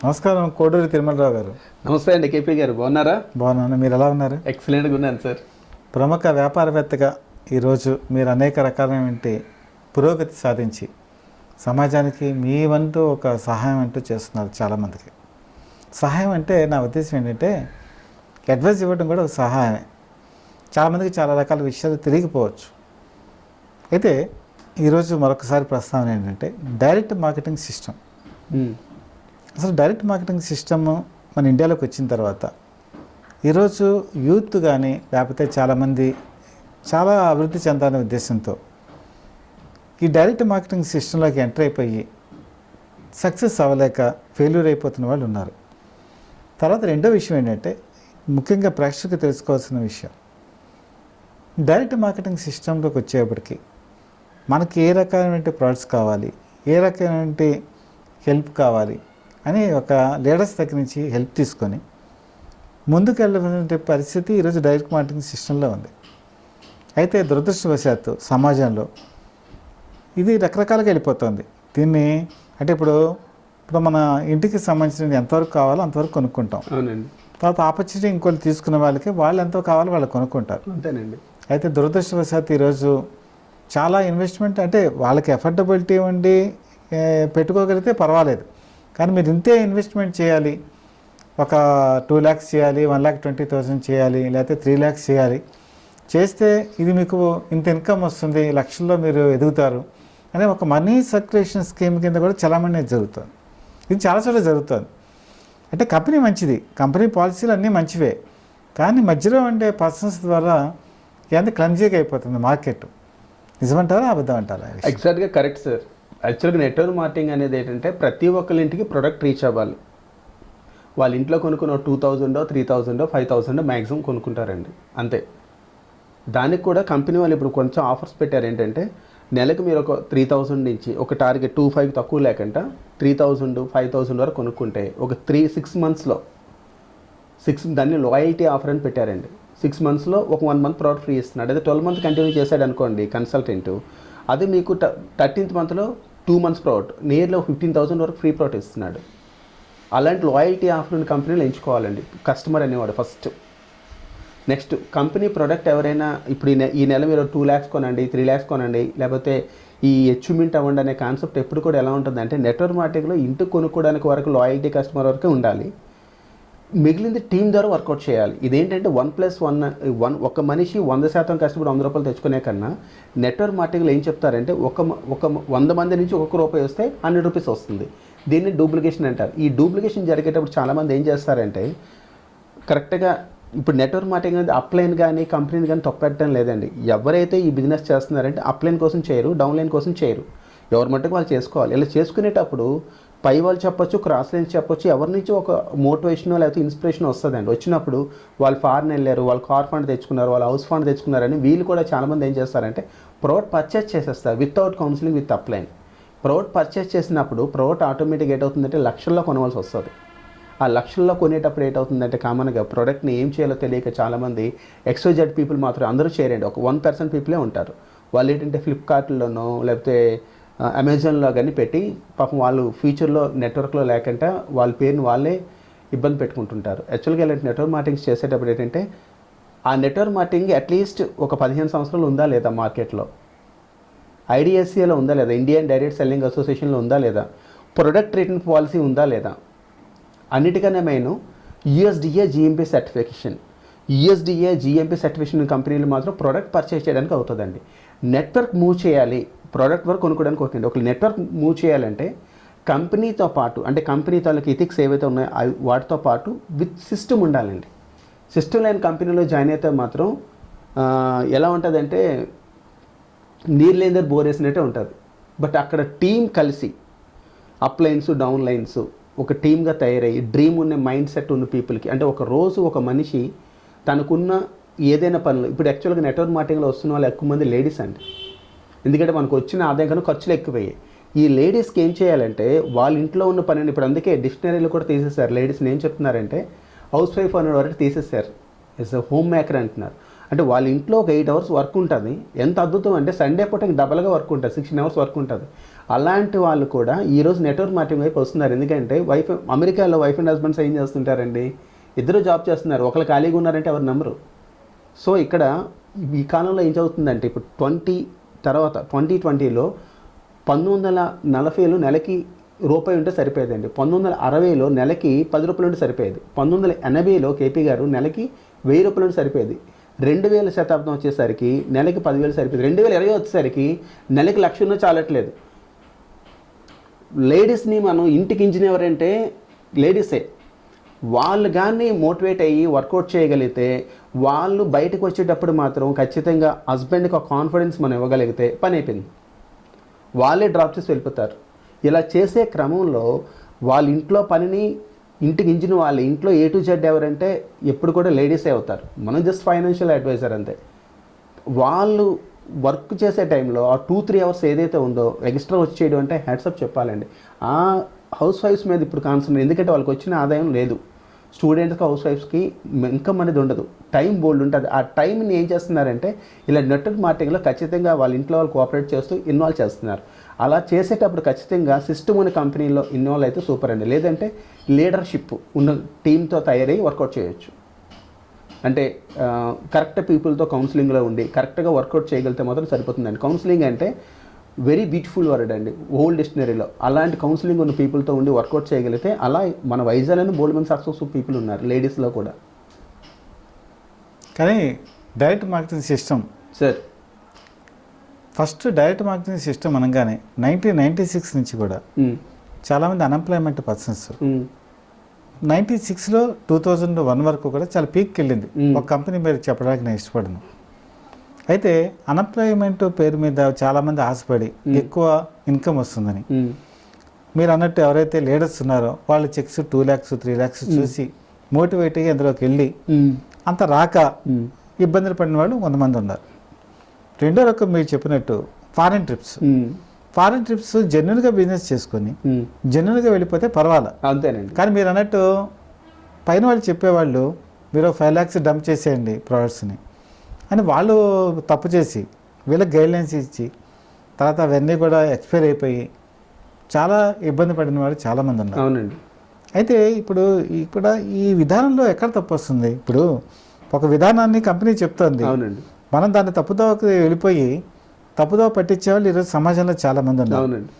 నమస్కారం కోడూరి తిరుమలరావు గారు. నమస్తే అండి కేపీ గారు, బాగున్నారా? బాగున్నాను, మీరు ఎలా ఉన్నారు? ఎక్సలెంట్గా ఉన్నాను సార్. ప్రముఖ వ్యాపారవేత్తగా ఈరోజు మీరు అనేక రకాలైన పురోగతి సాధించి సమాజానికి మీ వంతు ఒక సహాయం అంటూ చేస్తున్నారు. చాలామందికి సహాయం అంటే నా ఉద్దేశం ఏంటంటే అడ్వైస్ ఇవ్వడం కూడా ఒక సహాయమే. చాలామందికి చాలా రకాల విషయాలు తెలియకపోవచ్చు. అయితే ఈరోజు మరొకసారి ప్రస్తావన ఏంటంటే డైరెక్ట్ మార్కెటింగ్ సిస్టమ్. అసలు డైరెక్ట్ మార్కెటింగ్ సిస్టమ్ మన ఇండియాలోకి వచ్చిన తర్వాత ఈరోజు యూత్ కానీ లేకపోతే చాలామంది చాలా అభివృద్ధి చెందాలనే ఉద్దేశంతో ఈ డైరెక్ట్ మార్కెటింగ్ సిస్టంలోకి ఎంటర్ అయిపోయి సక్సెస్ అవ్వలేక ఫెయిల్యూర్ అయిపోతున్న వాళ్ళు ఉన్నారు. తర్వాత రెండో విషయం ఏంటంటే ముఖ్యంగా ప్రేక్షకులు తెలుసుకోవాల్సిన విషయం, డైరెక్ట్ మార్కెటింగ్ సిస్టంలోకి వచ్చేప్పటికి మనకి ఏ రకమైన ప్రొడక్ట్స్ కావాలి, ఏ రకమైన హెల్ప్ కావాలి అని ఒక లీడర్స్ దగ్గర నుంచి హెల్ప్ తీసుకొని ముందుకు వెళ్ళే పరిస్థితి ఈరోజు డైరెక్ట్ మార్కెటింగ్ సిస్టంలో ఉంది. అయితే దురదృష్టవశాత్తు సమాజంలో ఇది రకరకాలుగా వెళ్ళిపోతుంది. దీన్ని అంటే ఇప్పుడు మన ఇంటికి సంబంధించిన ఎంతవరకు కావాలో అంతవరకు కొనుక్కుంటాం. అవునండి. తర్వాత ఆపర్చునిటీ ఇంకోళ్ళు తీసుకునే వాళ్ళకి వాళ్ళు ఎంతో కావాలో వాళ్ళు కొనుక్కుంటారు. అంతేనండి. అయితే దురదృష్టవశాత్తు ఈరోజు చాలా ఇన్వెస్ట్మెంట్ అంటే వాళ్ళకి ఎఫర్డబిలిటీ ఉండి పెట్టుకోగలిగితే పర్వాలేదు, కానీ మీరు ఇంతే ఇన్వెస్ట్మెంట్ చేయాలి, ఒక 2 lakhs చేయాలి, 1,20,000 చేయాలి, లేకపోతే 3 lakhs చేయాలి, చేస్తే ఇది మీకు ఇంత ఇన్కమ్ వస్తుంది, లక్షల్లో మీరు ఎదుగుతారు అనే ఒక మనీ సర్క్యులేషన్ స్కీమ్ కింద కూడా చాలామంది జరుగుతుంది. ఇది చాలా చోట్ల జరుగుతుంది. అంటే కంపెనీ మంచిది, కంపెనీ పాలసీలు అన్నీ మంచివే, కానీ మధ్యలో ఉండే పర్సన్స్ ద్వారా ఎంత క్లమ్జీగా అయిపోతుంది మార్కెట్. నిజమంటారా అబద్ధం అంటారా? ఎగ్జాక్ట్గా కరెక్ట్ సార్. యాక్చువల్గా నెట్వర్క్ మార్కెటింగ్ అనేది ఏంటంటే ప్రతి ఒక్కరి ఇంటికి ప్రొడక్ట్ రీచ్ అవ్వాలి. వాళ్ళ ఇంట్లో కొనుక్కున్న 2,000, 3,000, 5,000 మ్యాక్సిమం కొనుక్కుంటారండి, అంతే. దానికి కూడా కంపెనీ వాళ్ళు ఇప్పుడు కొంచెం ఆఫర్స్ పెట్టారు. ఏంటంటే నెలకు మీరు ఒక 3,000 నుంచి ఒక టార్గెట్ 2,500 తక్కువ లేకుండా 3,000, 5,000 వరకు కొనుక్కుంటే ఒక 6 monthsలో దాన్ని లాయల్టీ ఆఫర్ అని పెట్టారండి. 6 monthsలో ఒక 1 month ప్రోడక్ట్ ఫ్రీ ఇస్తున్నాడు. అదే 12 months కంటిన్యూ చేశాడు అనుకోండి కన్సల్టెంట్, అదే మీకు 13th monthలో 2 months ప్రోడక్ట్ నియర్లీ 15,000 వరకు ఫ్రీ ప్రోడక్ట్ ఇస్తున్నాడు. అలాంటి లాయల్టీ ఆఫర్ కంపెనీలు ఎంచుకోవాలండి కస్టమర్ అనేవాడు ఫస్ట్. నెక్స్ట్ కంపెనీ ప్రోడక్ట్ ఎవరైనా ఇప్పుడు ఈ నెల మీరు 2 lakhs కొనండి, 3 lakhs కొనండి, లేకపోతే ఈ అచీవ్మెంట్ అవ్వండి అనే కాన్సెప్ట్ ఎప్పుడు కూడా ఎలా ఉంటుందంటే నెట్వర్క్ మార్కెటింగ్లో ఇంటికి కొనుక్కోవడానికి వరకు లాయల్టీ కస్టమర్ వరకే ఉండాలి, మిగిలింది టీం ద్వారా వర్కౌట్ చేయాలి. ఇదేంటంటే 1+1 ఒక మనిషి 100% కష్టపడి 100 రూపాయలు తెచ్చుకునే కన్నా నెట్వర్క్ మార్కెటింగ్లో ఏం చెప్తారంటే ఒక 100 మంది నుంచి ₹1 వస్తే ₹100 వస్తుంది. దీన్ని డూప్లికేషన్ అంటారు. ఈ డూప్లికేషన్ జరిగేటప్పుడు చాలామంది ఏం చేస్తారంటే కరెక్ట్గా ఇప్పుడు నెట్వర్క్ మార్కెటింగ్ అనేది అప్లైన్ కానీ కంపెనీని కానీ తప్పెట్టడం లేదండి. ఎవరైతే ఈ బిజినెస్ చేస్తున్నారంటే అప్లైన్ కోసం చేయరు, డౌన్లైన్ కోసం చేయరు, ఎవరి మట్టుకు వాళ్ళు చేసుకోవాలి. ఇలా చేసుకునేటప్పుడు పై వాళ్ళు చెప్పొచ్చు, క్రాస్ లైన్స్ చెప్పొచ్చు, ఎవరి నుంచి ఒక మోటివేషన్ లేకపోతే ఇన్స్పిరేషన్ వస్తుందండి. వచ్చినప్పుడు వాళ్ళు ఫారెన్ వెళ్ళారు, వాళ్ళు కార్ ఫండ్ తెచ్చుకున్నారు, వాళ్ళు హౌస్ ఫండ్ తెచ్చుకున్నారని వీళ్ళు కూడా చాలామంది ఏం చేస్తారంటే ప్రోడక్ట్ పర్చేస్ చేసేస్తారు without counselling with upline. Product purchase చేసినప్పుడు ప్రోడక్ట్ ఆటోమేటిక్గా ఏటవుతుందంటే లక్షల్లో కొనవలసి వస్తుంది. ఆ లక్షల్లో కొనేటప్పుడు ఏటవుతుందంటే కామన్గా ప్రోడక్ట్ని ఏం చేయాలో తెలియక చాలామంది XYZ పీపుల్ మాత్రం అందరూ చేయరండి, ఒక 1% పీపులే ఉంటారు. వాళ్ళు ఏంటంటే ఫ్లిప్కార్ట్లోనో లేకపోతే అమెజాన్లో కానీ పెట్టి పాపం వాళ్ళు ఫ్యూచర్లో నెట్వర్క్లో లేకుండా వాళ్ళ పేరుని వాళ్ళే ఇబ్బంది పెట్టుకుంటుంటారు. యాక్చువల్గా ఇలాంటి నెట్వర్క్ మార్కెటింగ్ చేసేటప్పుడు ఏంటంటే ఆ నెట్వర్క్ మార్కెటింగ్ అట్లీస్ట్ ఒక 15 సంవత్సరాలు ఉందా లేదా, మార్కెట్లో IDSCలో ఉందా లేదా, ఇండియన్ డైరెక్ట్ సెల్లింగ్ అసోసియేషన్లో ఉందా లేదా, ప్రొడక్ట్ రిటర్న్ పాలసీ ఉందా లేదా, అన్నిటికన్నా main USDA GMP certification. USDA GMP certification కంపెనీలు మాత్రం ప్రోడక్ట్ పర్చేస్ చేయడానికి అవుతుందండి. నెట్వర్క్ మూవ్ చేయాలి, ప్రోడక్ట్ వరకు కొనుక్కోవడానికి అవుతుంది. ఒక నెట్వర్క్ మూవ్ చేయాలంటే కంపెనీతో పాటు అంటే కంపెనీ తాలూకు ఎథిక్స్ ఏవైతే ఉన్నాయో వాటితో పాటు విత్ సిస్టమ్ ఉండాలండి. సిస్టమ్ లేని కంపెనీలో జాయిన్ అయితే మాత్రం ఎలా ఉంటుందంటే నీరు లేని దగ్గర బోర్ వేసినట్టే ఉంటుంది. బట్ అక్కడ టీం కలిసి అప్ లైన్స్ డౌన్ లైన్స్ ఒక టీమ్గా తయారయ్యి డ్రీమ్ ఉన్న మైండ్ సెట్ ఉన్న పీపుల్కి అంటే ఒక రోజు ఒక మనిషి తనకున్న ఏదైనా పనులు ఇప్పుడు యాక్చువల్గా నెట్వర్క్ మార్కెటింగ్లో వస్తున్న వాళ్ళు ఎక్కువ మంది లేడీస్ అండి. ఎందుకంటే మనకు వచ్చిన ఆదాయం కన్నా ఖర్చులు ఎక్కువయ్యాయి. ఈ లేడీస్కి ఏం చేయాలంటే వాళ్ళ ఇంట్లో ఉన్న పనిని ఇప్పుడు అందుకే డిక్షనరీలు కూడా తీసేశారు. లేడీస్ని ఏం చెప్తున్నారంటే హౌస్ వైఫ్ అనే వరకు తీసేశారు, ఇస్ అ హోమ్ మేకర్ అంటున్నారు. అంటే వాళ్ళ ఇంట్లో ఒక 8 అవర్స్ వర్క్ ఉంటుంది. ఎంత అద్భుతం అంటే సండే పూట ఇంక డబల్గా వర్క్ ఉంటుంది, 16 అవర్స్ వర్క్ ఉంటుంది. అలాంటి వాళ్ళు కూడా ఈరోజు నెట్వర్క్ మార్కెటింగ్ వైపు వస్తున్నారు. ఎందుకంటే అమెరికాలో వైఫ్ అండ్ హస్బెండ్స్ ఏం చేస్తుంటారండి, ఇద్దరు జాబ్ చేస్తున్నారు, ఒకరు ఖాళీగా ఉన్నారంటే ఎవరు నమ్మరు. సో ఇక్కడ ఈ కాలంలో ఏం చదువుతుందంటే ఇప్పుడు 2020లో 1940లో నెలకి రూపాయి ఉంటే సరిపోయేదండి. 1960లో నెలకి 10 రూపాయలు ఉంటే సరిపోయేది. 1980లో కేపీ గారు నెలకి 1000 రూపాయలు ఉంటే సరిపోయేది. 2000 శతాబ్దం వచ్చేసరికి నెలకి 10,000 సరిపోయేది. 2020 వచ్చేసరికి నెలకి 1,00,000 ఉన్నా చాలట్లేదు. లేడీస్ని మనం ఇంటికి ఇంజనీర్ అంటే లేడీసే, వాళ్ళు కానీ మోటివేట్ అయ్యి వర్కౌట్ చేయగలిగితే వాళ్ళు బయటకు వచ్చేటప్పుడు మాత్రం ఖచ్చితంగా హస్బెండ్కి ఒక కాన్ఫిడెన్స్ మనం ఇవ్వగలిగితే పని అయిపోయింది, వాళ్ళే డ్రాప్ చేసి వెళ్ళిపోతారు. ఇలా చేసే క్రమంలో వాళ్ళ ఇంట్లో పనిని ఇంటికి ఇంజిన్ వాళ్ళ ఇంట్లో A to Z ఎవరంటే ఎప్పుడు కూడా లేడీసే అవుతారు. మనం జస్ట్ ఫైనాన్షియల్ అడ్వైజర్ అంతే. వాళ్ళు వర్క్ చేసే టైంలో ఆ 2-3 అవర్స్ ఏదైతే ఉందో ఎక్స్ట్రా వచ్చి చేయడం అంటే హ్యాట్సప్ చెప్పాలండి. ఆ హౌస్ వైఫ్స్ మీద ఇప్పుడు కాన్సన్ట్రేట్, ఎందుకంటే వాళ్ళకి వచ్చిన ఆదాయం లేదు. స్టూడెంట్స్కి హౌస్ వైఫ్స్కి ఇన్కమ్ అనేది ఉండదు, టైం బోల్డ్ ఉంటుంది. ఆ టైంని ఏం చేస్తున్నారంటే ఇలా నెట్వర్క్ మార్కెటింగ్లో ఖచ్చితంగా వాళ్ళ ఇంట్లో వాళ్ళు కోఆపరేట్ చేస్తూ ఇన్వాల్వ్ చేస్తున్నారు. అలా చేసేటప్పుడు ఖచ్చితంగా సిస్టమ్ ఉన్న కంపెనీలో ఇన్వాల్వ్ అయితే సూపర్ అండి. లేదంటే లీడర్షిప్ ఉన్న టీంతో తయారై వర్కౌట్ చేయొచ్చు. అంటే కరెక్ట్ పీపుల్తో కౌన్సిలింగ్లో ఉండి కరెక్ట్గా వర్కౌట్ చేయగలిగితే మాత్రం సరిపోతుందండి. కౌన్సిలింగ్ అంటే వెరీ బ్యూటిఫుల్ వర్డ్ అండి ఓల్డ్ డిక్షనరీలో. అలాంటి కౌన్సిలింగ్ ఉన్న పీపుల్తో ఉండి వర్కౌట్ చేయగలిగితే అలా మన వైజాగ్లోనే బోల్డ్ మంది సక్సెస్ఫుల్ పీపుల్ ఉన్నారు లేడీస్లో కూడా. కానీ direct marketing system sir, first direct marketing system అనగానే 1996 నుంచి కూడా చాలామంది అన్ఎంప్లాయ్మెంట్ పర్సన్స్ 96లో 2001 వరకు కూడా చాలా పీక్కి వెళ్ళింది. ఒక కంపెనీ మీరు చెప్పడానికి నేను ఇష్టపడను. అయితే అన్ఎంప్లాయ్మెంట్ పేరు మీద చాలామంది ఆశపడి ఎక్కువ ఇన్కమ్ వస్తుందని, మీరు అన్నట్టు ఎవరైతే లీడర్స్ ఉన్నారో వాళ్ళు చెక్స్ 2 lakhs 3 lakhs చూసి మోటివేట్ అయ్యి అందులోకి వెళ్ళి అంత రాక ఇబ్బందులు పడిన వాళ్ళు కొంతమంది ఉన్నారు. రెండో రకం మీరు చెప్పినట్టు ఫారిన్ ట్రిప్స్ జెన్యున్గా బిజినెస్ చేసుకొని జెన్యున్గా వెళ్ళిపోతే పర్వాలా, అంతేనండి. కానీ మీరు అన్నట్టు పైన వాళ్ళు చెప్పేవాళ్ళు మీరు 5 lakhs డంప్ చేసేయండి ప్రోడక్ట్స్ని అని వాళ్ళు తప్పు చేసి వీళ్ళకి గైడ్లైన్స్ ఇచ్చి తర్వాత అవన్నీ కూడా ఎక్స్పైర్ అయిపోయి చాలా ఇబ్బంది పడిన వాళ్ళు చాలామంది ఉన్నారు. అవునండి. అయితే ఇప్పుడు ఇక్కడ ఈ విధానంలో ఎక్కడ తప్పు వస్తుంది? ఇప్పుడు ఒక విధానాన్ని కంపెనీ చెప్తుంది, అవునండి, మనం దాన్ని తప్పుదోవకి వెళ్ళిపోయి తప్పుదోవ పట్టించే వాళ్ళు ఈరోజు సమాజంలో చాలామంది ఉన్నారు. అవునండి.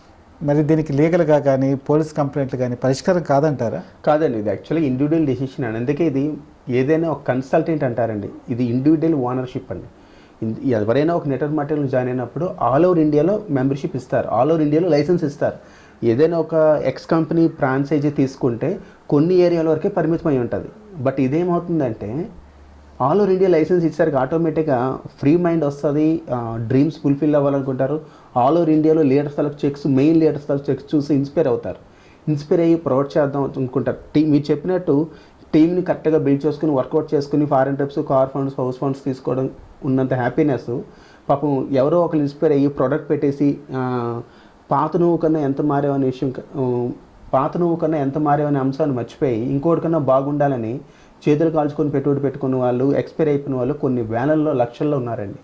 మరి దీనికి లీగల్గా కానీ పోలీస్ కంప్లైంట్లు కానీ పరిష్కారం కాదంటారా? కాదండి, ఇది యాక్చువల్గా ఇండివిజువల్ డెసిషన్ అండి. అందుకే ఇది ఏదైనా ఒక కన్సల్టెంట్ అంటారండి, ఇది ఇండివిజువల్ ఓనర్షిప్ అండి. ఎవరైనా ఒక నెట్వర్క్ మార్కెటింగ్లో జాయిన్ అయినప్పుడు ఆల్ ఓవర్ ఇండియాలో మెంబర్షిప్ ఇస్తారు, ఆల్ ఓవర్ ఇండియాలో లైసెన్స్ ఇస్తారు. ఏదైనా ఒక ఎక్స్ కంపెనీ ఫ్రాంచైజీ తీసుకుంటే కొన్ని ఏరియాల వరకే పరిమితం అయి ఉంటుంది. బట్ ఇదేమవుతుందంటే ఆల్ ఓవర్ ఇండియా లైసెన్స్ ఇచ్చేసరికి ఆటోమేటిక్గా ఫ్రీ మైండ్ వస్తుంది, డ్రీమ్స్ ఫుల్ఫిల్ అవ్వాలనుకుంటారు. ఆల్ ఓవర్ ఇండియాలో లీడర్స్ తలకు చెక్స్, మెయిన్ లీడర్స్ తలకు చెక్స్ చూసి ఇన్స్పైర్ అవుతారు, ఇన్స్పైర్ అయ్యి ప్రొవైడ్ చేద్దాం అనుకుంటారు. మీరు చెప్పినట్టు టీంని కరెక్ట్గా బిల్డ్ చేసుకుని వర్కౌట్ చేసుకుని foreign trips, car funds, house funds తీసుకోవడం ఉన్నంత హ్యాపీనెస్ పాపం ఎవరో ఒకరు ఇన్స్పైర్ అయ్యి ప్రోడక్ట్ పెట్టేసి పాత నువ్వు కన్నా ఎంత మారేవనే విషయం, పాత నువ్వు కన్నా ఎంత మారేవనే అంశాన్ని మర్చిపోయి ఇంకోటి కన్నా బాగుండాలని చేతులు కాల్చుకొని పెట్టుబడి పెట్టుకున్న వాళ్ళు, ఎక్స్పైర్ అయిపోయిన వాళ్ళు కొన్ని వేలల్లో లక్షల్లో ఉన్నారండి.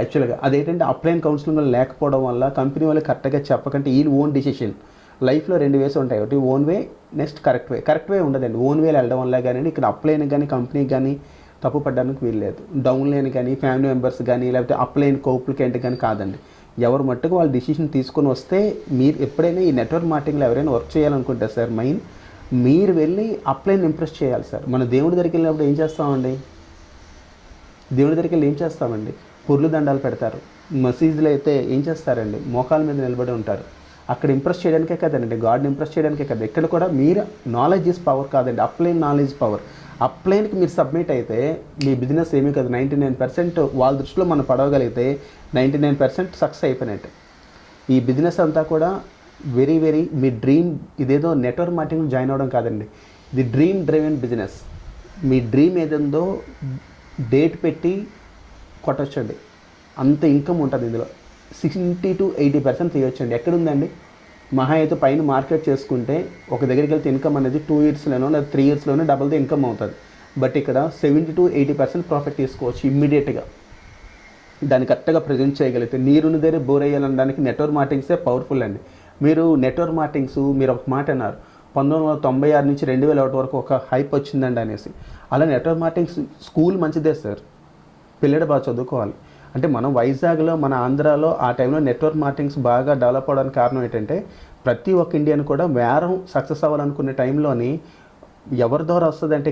యాక్చువల్గా అదేంటంటే అప్లైన్ కౌన్సిలింగ్ లేకపోవడం వల్ల కంపెనీ వాళ్ళు కరెక్ట్గా చెప్పకంటే ఈ ఓన్ డిసిషన్. లైఫ్లో 2 వేస్ ఉంటాయి, ఒకటి own way, next correct way ఉండదండి. ఓన్ వేలో వెళ్ళడం వల్ల కానీ ఇక్కడ అప్లైన్ కానీ కంపెనీకి కానీ తప్పు పడడానికి వీలు లేదు. డౌన్ లైన్ కానీ ఫ్యామిలీ మెంబర్స్ కానీ లేకపోతే అప్లైన్ కోప్లికెంట్ కానీ కాదండి. ఎవరు మట్టుకు వాళ్ళు డిసిషన్ తీసుకొని వస్తే, మీరు ఎప్పుడైనా ఈ నెట్వర్క్ మార్కెటింగ్లో ఎవరైనా వర్క్ చేయాలనుకుంటే సార్ మీరు వెళ్ళి అప్లైన్ ఇంప్రెస్ చేయాలి సార్. మన దేవుడి దగ్గరికి వెళ్ళినప్పుడు ఏం చేస్తామండి, దేవుడి దగ్గరికి వెళ్ళి ఏం చేస్తామండి, పుర్లు దండాలు పెడతారు. మసీదులు అయితే ఏం చేస్తారండి, మోకాల మీద నిలబడి ఉంటారు. అక్కడ ఇంప్రెస్ చేయడానికే కదండి, గాడ్ని ఇంప్రెస్ చేయడానికే కదా. ఇక్కడ కూడా మీరు నాలెడ్జ్ ఈజ్ పవర్ కాదండి, అప్లైన్ నాలెడ్జ్ పవర్. అప్లైన్కి మీరు సబ్మిట్ అయితే మీ బిజినెస్ ఏమీ కాదు, 99% వాళ్ళ దృష్టిలో మనం పడవగలిగితే 99% సక్సెస్ అయిపోయినట్టు. ఈ బిజినెస్ అంతా కూడా వెరీ మీ డ్రీమ్, ఇదేదో నెట్వర్క్ మార్కెటింగ్ జాయిన్ అవ్వడం కాదండి, ఇది డ్రీమ్ డ్రైవెన్ బిజినెస్. మీ డ్రీమ్ ఏదేందో డేట్ పెట్టి కొట్టొచ్చండి, అంత ఇన్కమ్ ఉంటుంది ఇందులో. 60 to 80% తీయొచ్చండి. ఎక్కడుందండి, మహా అయితే పైన మార్కెట్ చేసుకుంటే ఒక దగ్గరికి వెళ్తే ఇన్కమ్ అనేది 2 yearsలోనో లేదా 3 yearsలోనో డబుల్తో ఇన్కమ్ అవుతుంది. బట్ ఇక్కడ 70-80% ప్రాఫిట్ తీసుకోవచ్చు ఇమ్మీడియట్గా. దాన్ని కరెక్ట్గా ప్రజెంట్ చేయగలిగితే. నీరుని దగ్గర బోర్ అయ్యాలనడానికి నెట్వర్క్ మార్కెటింగ్సే పవర్ఫుల్ అండి. మీరు నెట్వర్క్ మార్కెటింగ్స్ మీరు ఒక మాట అన్నారు 1996 నుంచి 2001 వరకు ఒక హైప్ వచ్చిందండి అనేసి. అలా నెట్వర్క్ మార్కెటింగ్స్ స్కూల్ మంచిదే సార్, పిల్లడు బాగా చదువుకోవాలి. అంటే మనం వైజాగ్లో మన ఆంధ్రాలో ఆ టైంలో నెట్వర్క్ మార్కెటింగ్స్ బాగా డెవలప్ అవడానికి కారణం ఏంటంటే ప్రతి ఒక్క ఇండియన్ కూడా వేరం సక్సెస్ అవ్వాలనుకునే టైంలోని ఎవరి ద్వారా వస్తుందంటే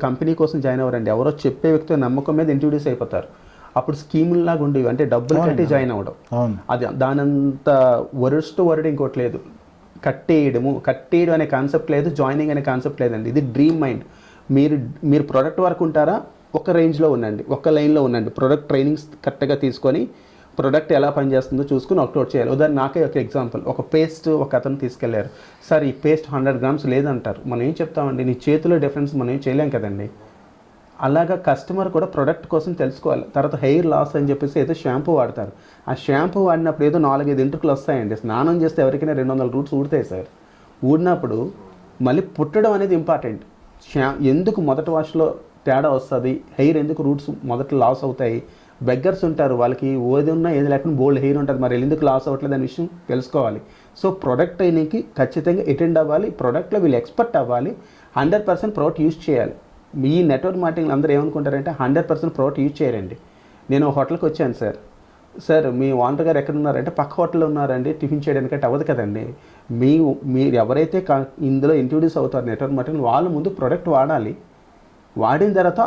కంపెనీ కోసం జాయిన్ అవ్వరండి, ఎవరో చెప్పే వ్యక్తి నమ్మకం మీద ఇంట్రడ్యూస్ అయిపోతారు. అప్పుడు స్కీముల్లాగా ఉండేవి, అంటే డబ్బులు కట్టి జాయిన్ అవ్వడం. అది దానంత వరస్ట్ వర్డ్ ఇంకోటి లేదు. కట్టేయడం అనే కాన్సెప్ట్ లేదు, జాయినింగ్ అనే కాన్సెప్ట్ లేదండి. ఇది డ్రీమ్ మైండ్. మీరు ప్రొడక్ట్ వరకు ఉంటారా, ఒక రేంజ్లో ఉండండి, ఒక లైన్లో ఉండండి. ప్రొడక్ట్ ట్రైనింగ్స్ కరెక్ట్గా తీసుకొని ప్రొడక్ట్ ఎలా పనిచేస్తుందో చూసుకుని అవుట్లోడ్ చేయాలి. ఉదాహరణ నాకే ఒక ఎగ్జాంపుల్, ఒక పేస్ట్ ఒక అతను తీసుకెళ్లారు. సార్ ఈ పేస్ట్ 100 grams లేదంటారు. మనం ఏం చెప్తామండి, నీ చేతిలో డిఫరెన్స్ మనం ఏం చేయలేం కదండి. అలాగా కస్టమర్ కూడా ప్రొడక్ట్ కోసం తెలుసుకోవాలి. తర్వాత హెయిర్ లాస్ అని చెప్పేసి ఏదో షాంపూ వాడతారు. ఆ షాంపూ వాడినప్పుడు ఏదో 4-5 ఎంట్రుకలు వస్తాయండి. స్నానం చేస్తే ఎవరికైనా 200 రూట్స్ ఊడతాయి సార్. ఊడినప్పుడు మళ్ళీ పుట్టడం అనేది ఇంపార్టెంట్. ఎందుకు మొదటి వాష్లో తేడా వస్తుంది, హెయిర్ ఎందుకు రూట్స్ మొదట లాస్ అవుతాయి. బెగ్గర్స్ ఉంటారు, వాళ్ళకి ఏది ఉన్నా ఏది లేకుండా బోల్డ్ హెయిర్ ఉంటుంది, మరి ఎందుకు లాస్ అవ్వట్లేదు అనే విషయం తెలుసుకోవాలి. సో ప్రొడక్ట్ ట్రైనింగ్కి ఖచ్చితంగా అటెండ్ అవ్వాలి. ప్రొడక్ట్లో వీళ్ళు ఎక్స్పర్ట్ అవ్వాలి. 100% ప్రోడక్ట్ యూజ్ చేయాలి. మీ నెట్వర్క్ మార్కెటింగ్ అందరూ ఏమనుకుంటారంటే 100% ప్రోడక్ట్ యూజ్ చేయరండి. నేను హోటల్కి వచ్చాను సార్ మీ ఓనర్ గారు ఎక్కడ ఉన్నారంటే పక్క హోటల్లో ఉన్నారండి, టిఫిన్ చేయడానికంటే అవ్వదు కదండి. మీరు ఎవరైతే ఇందులో ఇంట్రడ్యూస్ అవుతారు నెట్వర్క్ మార్కెటింగ్, వాళ్ళు ముందు ప్రోడక్ట్ వాడాలి. వాడిన తర్వాత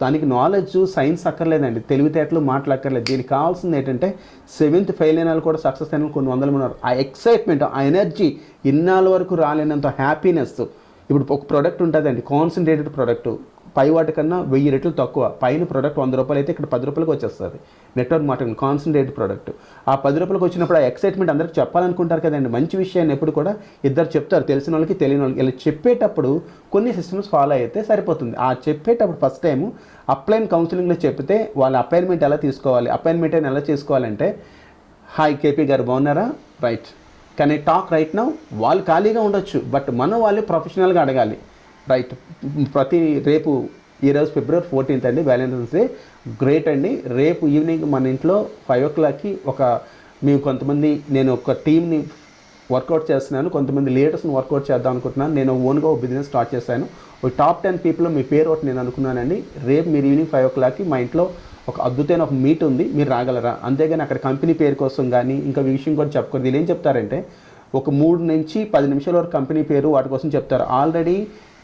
దానికి నాలెడ్జ్ సైన్స్ అక్కర్లేదండి, తెలివితేటలు మాట్లాడక్కర్లేదు. దీనికి కావాల్సింది ఏంటంటే 7th ఫెయిల్ అయిన వాళ్ళు కూడా సక్సెస్ అయిన కొన్ని వందల మంది ఉన్నారు. ఆ ఎక్సైట్మెంట్, ఆ ఎనర్జీ, ఇన్నాళ్ళ వరకు రాలేనంత హ్యాపీనెస్. ఇప్పుడు ఒక ప్రోడక్ట్ ఉంటుందండి, కాన్సన్ట్రేటెడ్ ప్రోడక్ట్, పై వాటికన్నా 1000 రెట్లు తక్కువ. పైన ప్రోడక్ట్ 100 రూపాయలు అయితే ఇక్కడ 10 రూపాయలకి వచ్చేస్తుంది. Network marketing concentrated product. ఆ 10 రూపాయలకి వచ్చినప్పుడు ఆ ఎక్సైట్మెంట్ అందరికి చెప్పాలనుకుంటారు కదండి. మంచి విషయాన్ని ఎప్పుడు కూడా ఇద్దరు చెప్తారు, తెలిసిన వాళ్ళకి తెలియని వాళ్ళకి. ఇలా చెప్పేటప్పుడు కొన్ని సిస్టమ్స్ ఫాలో అయితే సరిపోతుంది. ఆ చెప్పేటప్పుడు ఫస్ట్ టైం అప్లైన్ కౌన్సిలింగ్లో చెప్తే వాళ్ళ అపాయింట్మెంట్ ఎలా తీసుకోవాలి, అపాయింట్మెంట్ ఎలా చేసుకోవాలంటే, హాయ్ కేపీ గారు బాగున్నారా, right, can I talk right now. వాళ్ళు ఖాళీగా ఉండొచ్చు, బట్ మనం వాళ్ళు ప్రొఫెషనల్గా అడగాలి. రైట్, రేపు ఈరోజు February 14th అండి, వ్యాలంటైన్స్ డే. గ్రేట్ అండి. రేపు ఈవినింగ్ మన ఇంట్లో 5 o'clockకి మేము కొంతమంది, నేను ఒక టీమ్ని వర్కౌట్ చేస్తున్నాను, కొంతమంది లీడర్స్ని వర్కౌట్ చేద్దాం అనుకుంటున్నాను. నేను ఓన్గా ఒక బిజినెస్ స్టార్ట్ చేశాను. ఒక టాప్ 10 people మీ పేరు ఒకటి నేను అనుకున్నానండి. రేపు మీరు ఈవినింగ్ 5 o'clockకి మా ఇంట్లో ఒక అద్భుతమైన ఒక మీట్ ఉంది, మీరు రాగలరా. అంతేగాని అక్కడ కంపెనీ పేరు కోసం కానీ ఇంకా విషయం కూడా చెప్పుకోరు. వీళ్ళు ఏం చెప్తారంటే ఒక 3 నుంచి 10 నిమిషాల వరకు కంపెనీ పేరు వాటి కోసం చెప్తారు. ఆల్రెడీ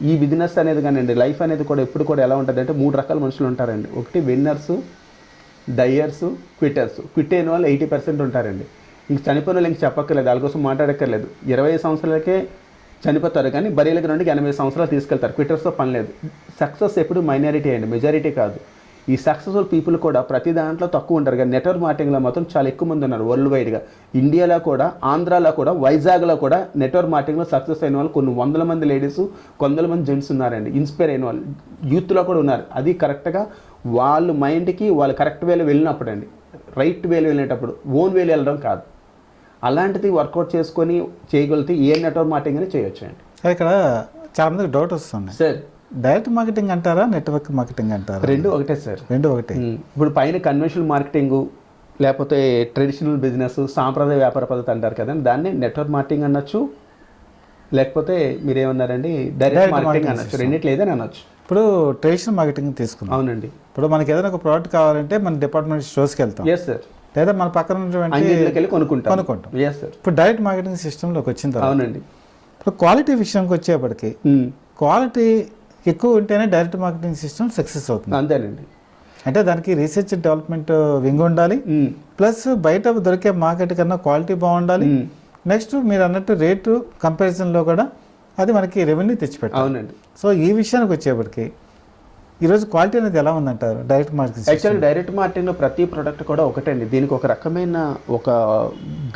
ఈ బిజినెస్ అనేది కానివ్వండి, లైఫ్ అనేది కూడా ఎప్పుడు కూడా ఎలా ఉంటుంది అంటే 3 రకాల మనుషులు ఉంటారండి. ఒకటి విన్నర్స్, డయర్స్, క్విట్టర్స్. క్విట్ అయిన వాళ్ళు 80% ఉంటారండి. ఇంక చనిపోయిన వాళ్ళు ఇంక చెప్పక్కర్లేదు, వాళ్ళ కోసం మాట్లాడక్కర్లేదు. 20 సంవత్సరాలకే చనిపోతారు, కానీ బరీలకు నుండి 80 సంవత్సరాలు తీసుకెళ్తారు. క్విట్టర్స్తో పని లేదు. సక్సెస్ ఎప్పుడు మైనారిటీ అండి, మెజారిటీ కాదు. ఈ సక్సెస్ఫుల్ పీపుల్ కూడా ప్రతి దాంట్లో తక్కువ ఉంటారు, కానీ నెట్వర్క్ మార్కెటింగ్లో మాత్రం చాలా ఎక్కువ మంది ఉన్నారు వరల్డ్ వైడ్గా. ఇండియాలో కూడా, ఆంధ్రాలో కూడా, వైజాగ్లో కూడా నెట్వర్క్ మార్కెటింగ్లో సక్సెస్ అయిన వాళ్ళు కొన్ని వందల మంది లేడీస్, వందల మంది జెంట్స్ ఉన్నారండి. ఇన్స్పైర్ అయిన వాళ్ళు యూత్లో కూడా ఉన్నారు. అది కరెక్ట్గా వాళ్ళ మైండ్కి వాళ్ళు కరెక్ట్ వేలో వెళ్ళినప్పుడు అండి, రైట్ వేలో వెళ్ళేటప్పుడు, ఓన్ వేలో వెళ్ళడం కాదు. అలాంటిది వర్కౌట్ చేసుకొని చేయగలిగితే ఏ నెట్వర్క్ మార్కెటింగ్ అని చేయొచ్చు అండి. ఇక్కడ చాలా మందికి డౌట్ వస్తుంది సార్, డైరెక్ట్ మార్కెటింగ్ అంటారా, నెట్వర్క్ మార్కెటింగ్ అంటారా? రెండు ఒకటే సార్, రెండు ఒకటే. ఇప్పుడు పైన కన్వెన్షనల్ మార్కెటింగ్ లేకపోతే ట్రెడిషనల్ బిజినెస్, సాంప్రదాయ వ్యాపార పద్ధతి అంటారు కదండి, దాన్ని నెట్వర్క్ మార్కెటింగ్ అనొచ్చు, లేకపోతే మీరేమన్నారండి డైరెక్ట్ మార్కెటింగ్ అనొచ్చు. రెండింటి లేదని అనొచ్చు. ఇప్పుడు ట్రెడిషనల్ మార్కెటింగ్ తీసుకుందాం. అవునండి. ఇప్పుడు మనకి ఏదైనా ఒక ప్రోడక్ట్ కావాలంటే మన డిపార్ట్మెంట్ స్టోర్స్కి వెళ్తాం. Yes sir. లేదా మన పక్కన ఉన్నటువంటి కొనుక్కుంటాం. Yes sir. ఇప్పుడు డైరెక్ట్ మార్కెటింగ్ సిస్టంలోకి వచ్చిన తర్వాత, అవునండి, ఇప్పుడు క్వాలిటీ విషయంకి వచ్చేప్పటికి క్వాలిటీ ఎక్కువ ఉంటేనే డైరెక్ట్ మార్కెటింగ్ సిస్టమ్ సక్సెస్ అవుతుంది. అంతేనండి. అంటే దానికి రీసెర్చ్ డెవలప్మెంట్ వింగ్ ఉండాలి, ప్లస్ బయట దొరికే మార్కెట్ కన్నా క్వాలిటీ బాగుండాలి. నెక్స్ట్ మీరు అన్నట్టు రేటు కంపారిజన్లో కూడా అది మనకి రెవెన్యూ తెచ్చిపెట్టాలి. అవునండి. సో ఈ విషయానికి వచ్చేప్పటికి ఈరోజు క్వాలిటీ అనేది ఎలా ఉందంటారు డైరెక్ట్ మార్కెటింగ్? యాక్చువల్లీ డైరెక్ట్ మార్కెటింగ్లో ప్రతి ప్రోడక్ట్ కూడా ఒకటండి. దీనికి ఒక రకమైన ఒక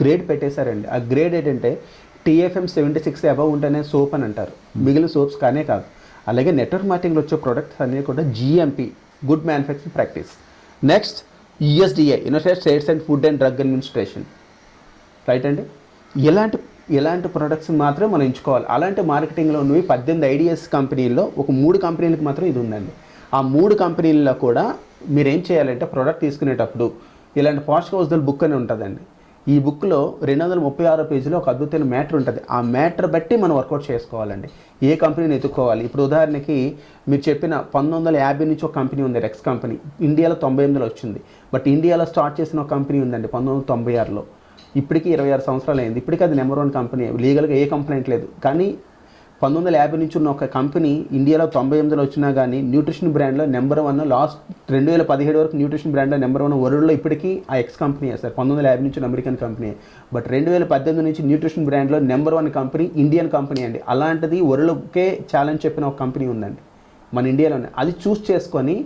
గ్రేడ్ పెట్టేశారండి. ఆ గ్రేడ్ ఏంటంటే TFM 76 అబవ్ ఉంటేనే సోప్ అని అంటారు, మిగిలిన సోప్స్ కానే కాదు. అలాగే నెట్వర్క్ మార్కెటింగ్లో వచ్చే ప్రొడక్ట్స్ అన్నీ కూడా GMP, good manufacturing practice. Next USDA, United states and food and drug administration, right అండి. ఇలాంటి ఇలాంటి ప్రొడక్ట్స్ మాత్రమే మనం ఎంచుకోవాలి. అలాంటి మార్కెటింగ్లో ఉన్నవి 18 ఐడియాస్ కంపెనీల్లో ఒక 3 కంపెనీలకు మాత్రం ఇది ఉందండి. ఆ 3 కంపెనీల్లో కూడా మీరు ఏం చేయాలంటే ప్రోడక్ట్ తీసుకునేటప్పుడు ఇలాంటి పోషక ఔషధాల బుక్ అని ఉంటుందండి. ఈ బుక్లో 236 పేజీలో ఒక అద్భుతమైన మ్యాటర్ ఉంటుంది. ఆ మ్యాటర్ బట్టి మనం వర్కౌట్ చేసుకోవాలండి. ఏ కంపెనీని ఎత్తుక్కోవాలి. ఇప్పుడు ఉదాహరణకి మీరు చెప్పిన 1950 నుంచి ఒక కంపెనీ ఉంది, రెక్స్ కంపెనీ. ఇండియాలో 98లో వచ్చింది. బట్ ఇండియాలో స్టార్ట్ చేసిన ఒక కంపెనీ ఉందండి 1996లో. ఇప్పటికీ 26 సంవత్సరాలు అయింది. ఇప్పటికీ అది నెంబర్ 1 కంపెనీ. లీగల్గా ఏ కంప్లైంట్ లేదు. కానీ 1950 నుంచి ఉన్న ఒక కంపెనీ ఇండియాలో 98లో వచ్చినా కానీ న్యూట్రిషన్ బ్రాండ్లో నెంబర్ 1. లాస్ట్ 2017 వరకు న్యూట్రిషన్ బ్రాండ్లో నెంబర్ 1 వరల్డ్లో ఇప్పటికీ ఆ ఎక్స్ కంపెనీ సార్. 1950 నుంచి అమెరికన్ కంపెనీ. బట్ 2018 నుంచి న్యూట్రిషన్ బ్రాండ్లో నెంబర్ 1 కంపెనీ ఇండియన్ కంపెనీ అండి. అలాంటిది వరల్డ్కే ఛాలెంజ్ చెప్పిన ఒక కంపెనీ ఉందండి మన ఇండియాలోనే. అది చూస్ చేసుకొని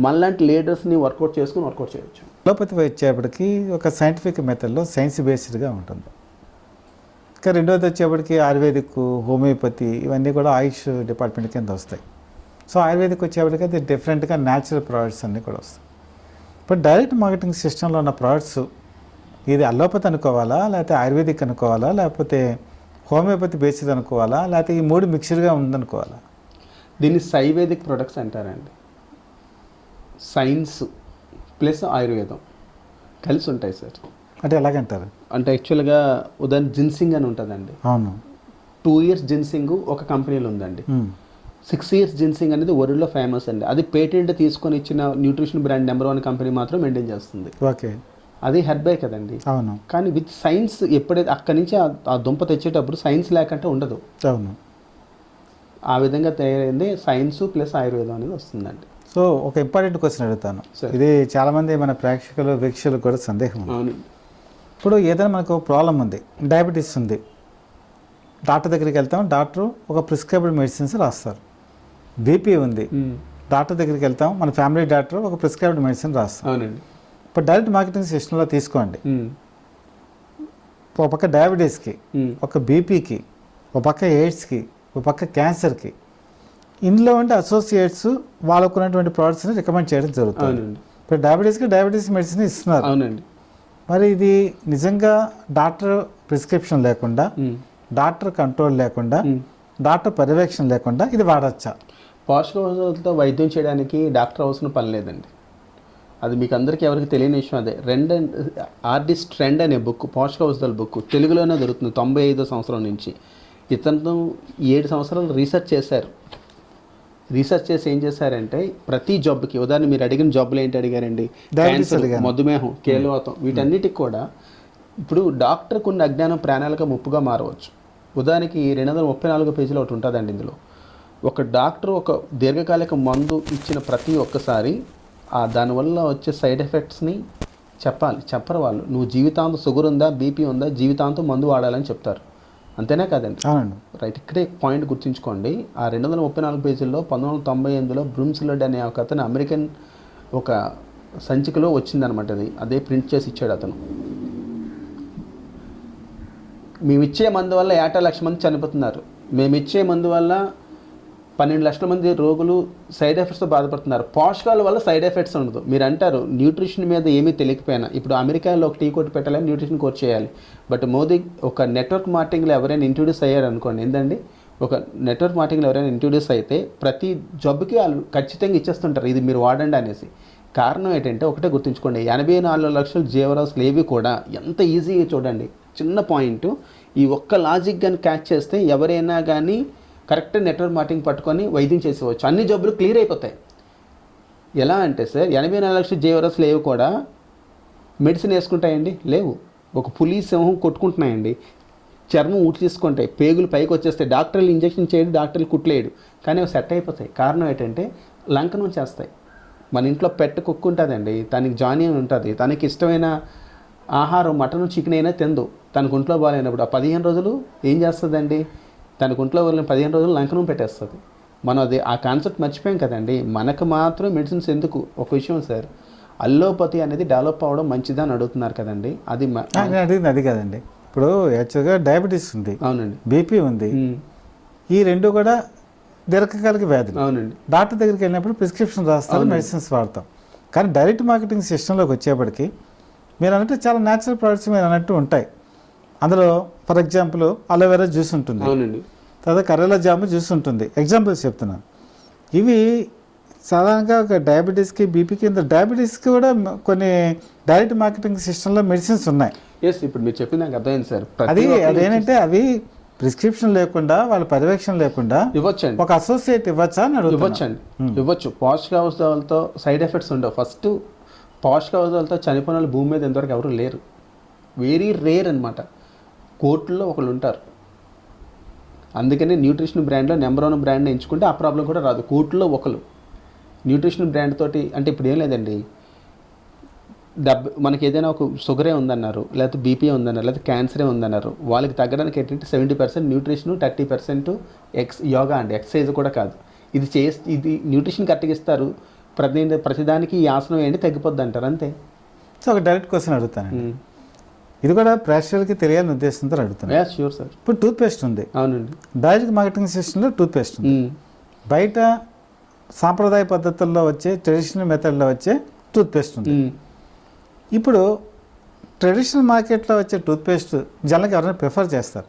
మనలాంటి లీడర్స్ని వర్కౌట్ చేసుకుని వర్కౌట్ చేయొచ్చు. అలోపతి వచ్చేప్పటికి ఒక సైంటిఫిక్ మెథడ్లో సైన్స్ బేస్డ్గా ఉంటుంది. ఇంకా రెండోది వచ్చేప్పటికి ఆయుర్వేదిక్, హోమియోపతి ఇవన్నీ కూడా ఆయుష్ డిపార్ట్మెంట్ కింద వస్తాయి. సో ఆయుర్వేదిక్ వచ్చేప్పటికి అది డిఫరెంట్గా న్యాచురల్ ప్రోడక్ట్స్ అన్నీ కూడా వస్తాయి. ఇప్పుడు డైరెక్ట్ మార్కెటింగ్ సిస్టంలో ఉన్న ప్రోడక్ట్స్ ఇది అలోపతి అనుకోవాలా, లేకపోతే ఆయుర్వేదిక్ అనుకోవాలా, లేకపోతే హోమియోపతి బేస్డ్ అనుకోవాలా, లేకపోతే ఈ 3 మిక్స్డ్గా ఉందనుకోవాలా? దీన్ని సైవేదిక్ ప్రొడక్ట్స్ అంటారండి. సైన్స్ ప్లస్ ఆయుర్వేదం కలిసి ఉంటాయి సార్. అంటే ఎలాగంటారు? అంటే యాక్చువల్గా ఉదాహరణ జిన్సింగ్ అని ఉంటుందండి. అవును. 2 ఇయర్స్ జిన్సింగ్ ఒక కంపెనీలో ఉందండి. 6 ఇయర్స్ జిన్సింగ్ అనేది వరల్డ్లో ఫేమస్ అండి. అది పేటెంట్ తీసుకొని ఇచ్చిన న్యూట్రిషన్ బ్రాండ్ నెంబర్ 1 కంపెనీ మాత్రం మెయింటైన్ చేస్తుంది. ఓకే. అది హెర్బై కదండి. అవును. కానీ విత్ సైన్స్ ఎప్పుడైతే అక్కడి నుంచి ఆ దుంప తెచ్చేటప్పుడు సైన్స్ లేకంటే ఉండదు. అవును. ఆ విధంగా తయారైంది సైన్స్ ప్లస్ ఆయుర్వేదం అనేది వస్తుందండి. సో ఒక ఇంపార్టెంట్ క్వశ్చన్ అడుగుతాను. ఇది చాలామంది మన ప్రేక్షకులు వీక్షకులకు కూడా సందేహం ఉంది. అవును. ఇప్పుడు ఏదైనా మనకు ప్రాబ్లం ఉంది, డయాబెటీస్ ఉంది, డాక్టర్ దగ్గరికి వెళ్తాం, డాక్టర్ ఒక ప్రిస్క్రైబ్డ్ మెడిసిన్స్ రాస్తారు. బీపీ ఉంది, డాక్టర్ దగ్గరికి వెళ్తాం, మన ఫ్యామిలీ డాక్టర్ ఒక ప్రిస్క్రైబ్డ్ మెడిసిన్ రాస్తారు. అవునండి. ఇప్పుడు డైరెక్ట్ మార్కెటింగ్ సిస్టంలో తీసుకోండి. ఒక పక్క డయాబెటీస్కి, ఒక బీపీకి, ఒక పక్క ఎయిడ్స్కి, ఒక పక్క క్యాన్సర్కి, ఇందులో ఉండే అసోసియేట్స్ వాళ్ళకు ఉన్నటువంటి ప్రోడక్ట్స్ని రికమెండ్ చేయడం జరుగుతుంది. ఇప్పుడు డయాబెటీస్కి డయాబెటీస్ మెడిసిన్ ఇస్తున్నారు. అవునండి. మరి ఇది నిజంగా డాక్టర్ ప్రిస్క్రిప్షన్ లేకుండా, డాక్టర్ కంట్రోల్ లేకుండా, డాక్టర్ పర్యవేక్షణ లేకుండా ఇది వాడచ్చా? పోషకాహారాలతో వైద్యం చేయడానికి డాక్టర్ అవసరం పని లేదండి. అది మీకు అందరికీ ఎవరికి తెలియని విషయం. అదే ఆర్టిస్ట్ ట్రెండ్ అనే బుక్, పోషకాహారాల బుక్ తెలుగులోనే దొరుకుతుంది 95 సంవత్సరం నుంచి. ఇతను 7 సంవత్సరాలు రీసెర్చ్ చేశారు. రీసెర్చ్ చేసి ఏం చేశారంటే ప్రతి జబ్బుకి, ఉదాహరణ మీరు అడిగిన జబ్బులు ఏంటి అడిగారండి, క్యాన్సర్, మధుమేహం, కీళ్ళవాతం, వీటన్నిటికి కూడా ఇప్పుడు డాక్టర్కు ఉన్న అజ్ఞానం ప్రాణాలకు ముప్పుగా మారవచ్చు. ఉదాహరణకి 234 పేజీలో ఒకటి ఉంటుందండి. ఇందులో ఒక డాక్టర్ ఒక దీర్ఘకాలిక మందు ఇచ్చిన ప్రతి ఒక్కసారి దానివల్ల వచ్చే సైడ్ ఎఫెక్ట్స్ని చెప్పరు వాళ్ళు. నువ్వు జీవితాంతం షుగర్ ఉందా, బీపీ ఉందా, జీవితాంతం మందు వాడాలని చెప్తారు. అంతేనా కదండి? రైట్. ఇక్కడే పాయింట్ గుర్తుంచుకోండి. ఆ 234 పేజీల్లో 1998లో బ్రూమ్స్లెడ్ అనే ఒక అతను అమెరికన్ ఒక సంచికలో వచ్చిందనమాట. అదే ప్రింట్ చేసి ఇచ్చాడు అతను. మేము ఇచ్చే మందు వల్ల 1,00,000 మంది చనిపోతున్నారు, మేము ఇచ్చే మందు వల్ల 12 లక్షల మంది రోగులు సైడ్ ఎఫెక్ట్స్తో బాధపడుతున్నారు. పోషకాల వల్ల సైడ్ ఎఫెక్ట్స్ ఉండదు. మీరు అంటారు న్యూట్రిషన్ మీద ఏమీ తెలియకపోయినా, ఇప్పుడు అమెరికాలో ఒక టీ కోట్ పెట్టాలని న్యూట్రిషన్ కోర్స్ చేయాలి. బట్ మోదీ ఒక నెట్వర్క్ మార్కెటింగ్లో ఎవరైనా ఇంట్రొడ్యూస్ అయ్యారు అనుకోండి, ఏంటండి, ఒక నెట్వర్క్ మార్కెటింగ్లో ఎవరైనా ఇంట్రొడ్యూస్ అయితే ప్రతి జబ్బుకి వాళ్ళు ఖచ్చితంగా ఇచ్చేస్తుంటారు, ఇది మీరు వాడండి అనేసి. కారణం ఏంటంటే ఒకటే గుర్తుంచుకోండి, 84 లక్షల జీవరాశులు ఏవి కూడా ఎంత ఈజీగా చూడండి. చిన్న పాయింట్, ఈ ఒక్క లాజిక్ కానీ క్యాచ్ చేస్తే ఎవరైనా కానీ కరెక్ట్ నెట్వర్క్ మార్కెటింగ్ పట్టుకొని వైద్యం చేసేవచ్చు. అన్ని జబ్బులు క్లియర్ అయిపోతాయి. ఎలా అంటే సార్ 84 లక్షల జీవరాశులు ఏవి కూడా మెడిసిన్ వేసుకుంటాయండి? లేవు. ఒక పులి, సింహం కొట్టుకుంటున్నాయండి, చర్మం ఊటి తీసుకుంటాయి, పేగులు పైకి వచ్చేస్తాయి, డాక్టర్లు ఇంజక్షన్ చేయడు, డాక్టర్లు కుట్లేయడు, కానీ అవి సెట్ అయిపోతాయి. కారణం ఏంటంటే లంకనం చేస్తాయి. మన ఇంట్లో పెట్ కుక్క ఉంటుందండి, తనకి జానీ అని ఉంటుంది, తనకి ఇష్టమైన ఆహారం మటన్, చికెన్ అయినా తిందు. తనకు ఒంట్లో బాగాలేనప్పుడు ఆ 15 రోజులు ఏం చేస్తుందండి, తనకు ఒంట్లో వెళ్ళిన 15 రోజులు లంకనం పెట్టేస్తుంది. మనం ఆ కాన్సెప్ట్ మర్చిపోయాం కదండి. మనకు మాత్రం మెడిసిన్స్ ఎందుకు? ఒక విషయం సార్, అల్లోపతి అనేది డెవలప్ అవ్వడం మంచిదని అడుగుతున్నారు కదండి. అది అది కదండి. ఇప్పుడు యాక్చువల్గా డయాబెటీస్ ఉంది, అవునండి, బీపీ ఉంది, ఈ రెండు కూడా దీర్ఘకాలిక వ్యాధులు. అవునండి. డాక్టర్ దగ్గరికి వెళ్ళినప్పుడు ప్రిస్క్రిప్షన్ రాస్తారు, మెడిసిన్స్ వాడతాం. కానీ డైరెక్ట్ మార్కెటింగ్ సిస్టంలోకి వచ్చేప్పటికి మీరు అన్నట్టు చాలా న్యాచురల్ ప్రోడక్ట్స్ మీరు అన్నట్టు ఉంటాయి. అందులో ఫర్ ఎగ్జాంపుల్ అలోవెరా జ్యూస్ ఉంటుంది, అవునండి. తర్వాత కరేలా జాము జ్యూస్ ఉంటుంది. ఎగ్జాంపుల్స్ చెప్తున్నాను. ఇవి సాధారణంగా ఒక డయాబెటీస్కి, బీపీకి, డయాబెటీస్కి కూడా కొన్ని డైరెక్ట్ మార్కెటింగ్ సిస్టంలో మెడిసిన్స్ ఉన్నాయి. ఎస్, ఇప్పుడు మీరు చెప్పింది నాకు అర్థమైంది సార్. అదేంటంటే అవి ప్రిస్క్రిప్షన్ లేకుండా, వాళ్ళ పర్యవేక్షణ లేకుండా ఇవ్వచ్చండి. ఒక అసోసియేట్ ఇవ్వచ్చా అని ఇవ్వచ్చండి, ఇవ్వచ్చు. పౌష్టికావస్థలతో సైడ్ ఎఫెక్ట్స్ ఉండవు. ఫస్ట్ పౌష్టికావస్థలతో చనిపోయిన వాళ్ళు భూమి మీద ఎంతవరకు ఎవరు లేరు, వెరీ రేర్ అనమాట. కోట్లలో ఒకళ్ళు ఉంటారు. అందుకని న్యూట్రిషన్ బ్రాండ్లో నెంబర్ 1 బ్రాండ్ని ఎంచుకుంటే ఆ ప్రాబ్లం కూడా రాదు. కోట్లలో ఒకరు న్యూట్రిషన్ బ్రాండ్ తోటి, అంటే ఇప్పుడు ఏం లేదండి, మనకి ఏదైనా ఒక షుగరే ఉందన్నారు, లేకపోతే బీపీ ఉందన్నారు, లేకపోతే క్యాన్సరే ఉందన్నారు, వాళ్ళకి తగ్గడానికి ఏంటంటే 70% న్యూట్రిషన్, 30% యోగా అండి, ఎక్సర్సైజ్ కూడా కాదు. ఇది న్యూట్రిషన్ కరెక్ట్గా ఇస్తారు, ప్రతిదానికి ఈ ఆసనం ఏంటి తగ్గిపోద్ది అంటారు, అంతే. సో ఒక డైరెక్ట్ క్వశ్చన్ అడుగుతాను, ఇది కూడా ప్రేక్షకులకి తెలియాలని ఉద్దేశంతో అడుగుతాను. Sure sir. ఇప్పుడు టూత్పేస్ట్ ఉంది. అవునండి. డైరెక్ట్ మార్కెటింగ్ సిస్టంలో టూత్పేస్ట్ ఉంది. బయట సాంప్రదాయ పద్ధతుల్లో వచ్చే, ట్రెడిషనల్ మెథడ్లో వచ్చే టూత్పేస్ట్ ఉంది. ఇప్పుడు ట్రెడిషనల్ మార్కెట్లో వచ్చే టూత్పేస్ట్ జనాలకి ఎవరైనా ప్రిఫర్ చేస్తారు.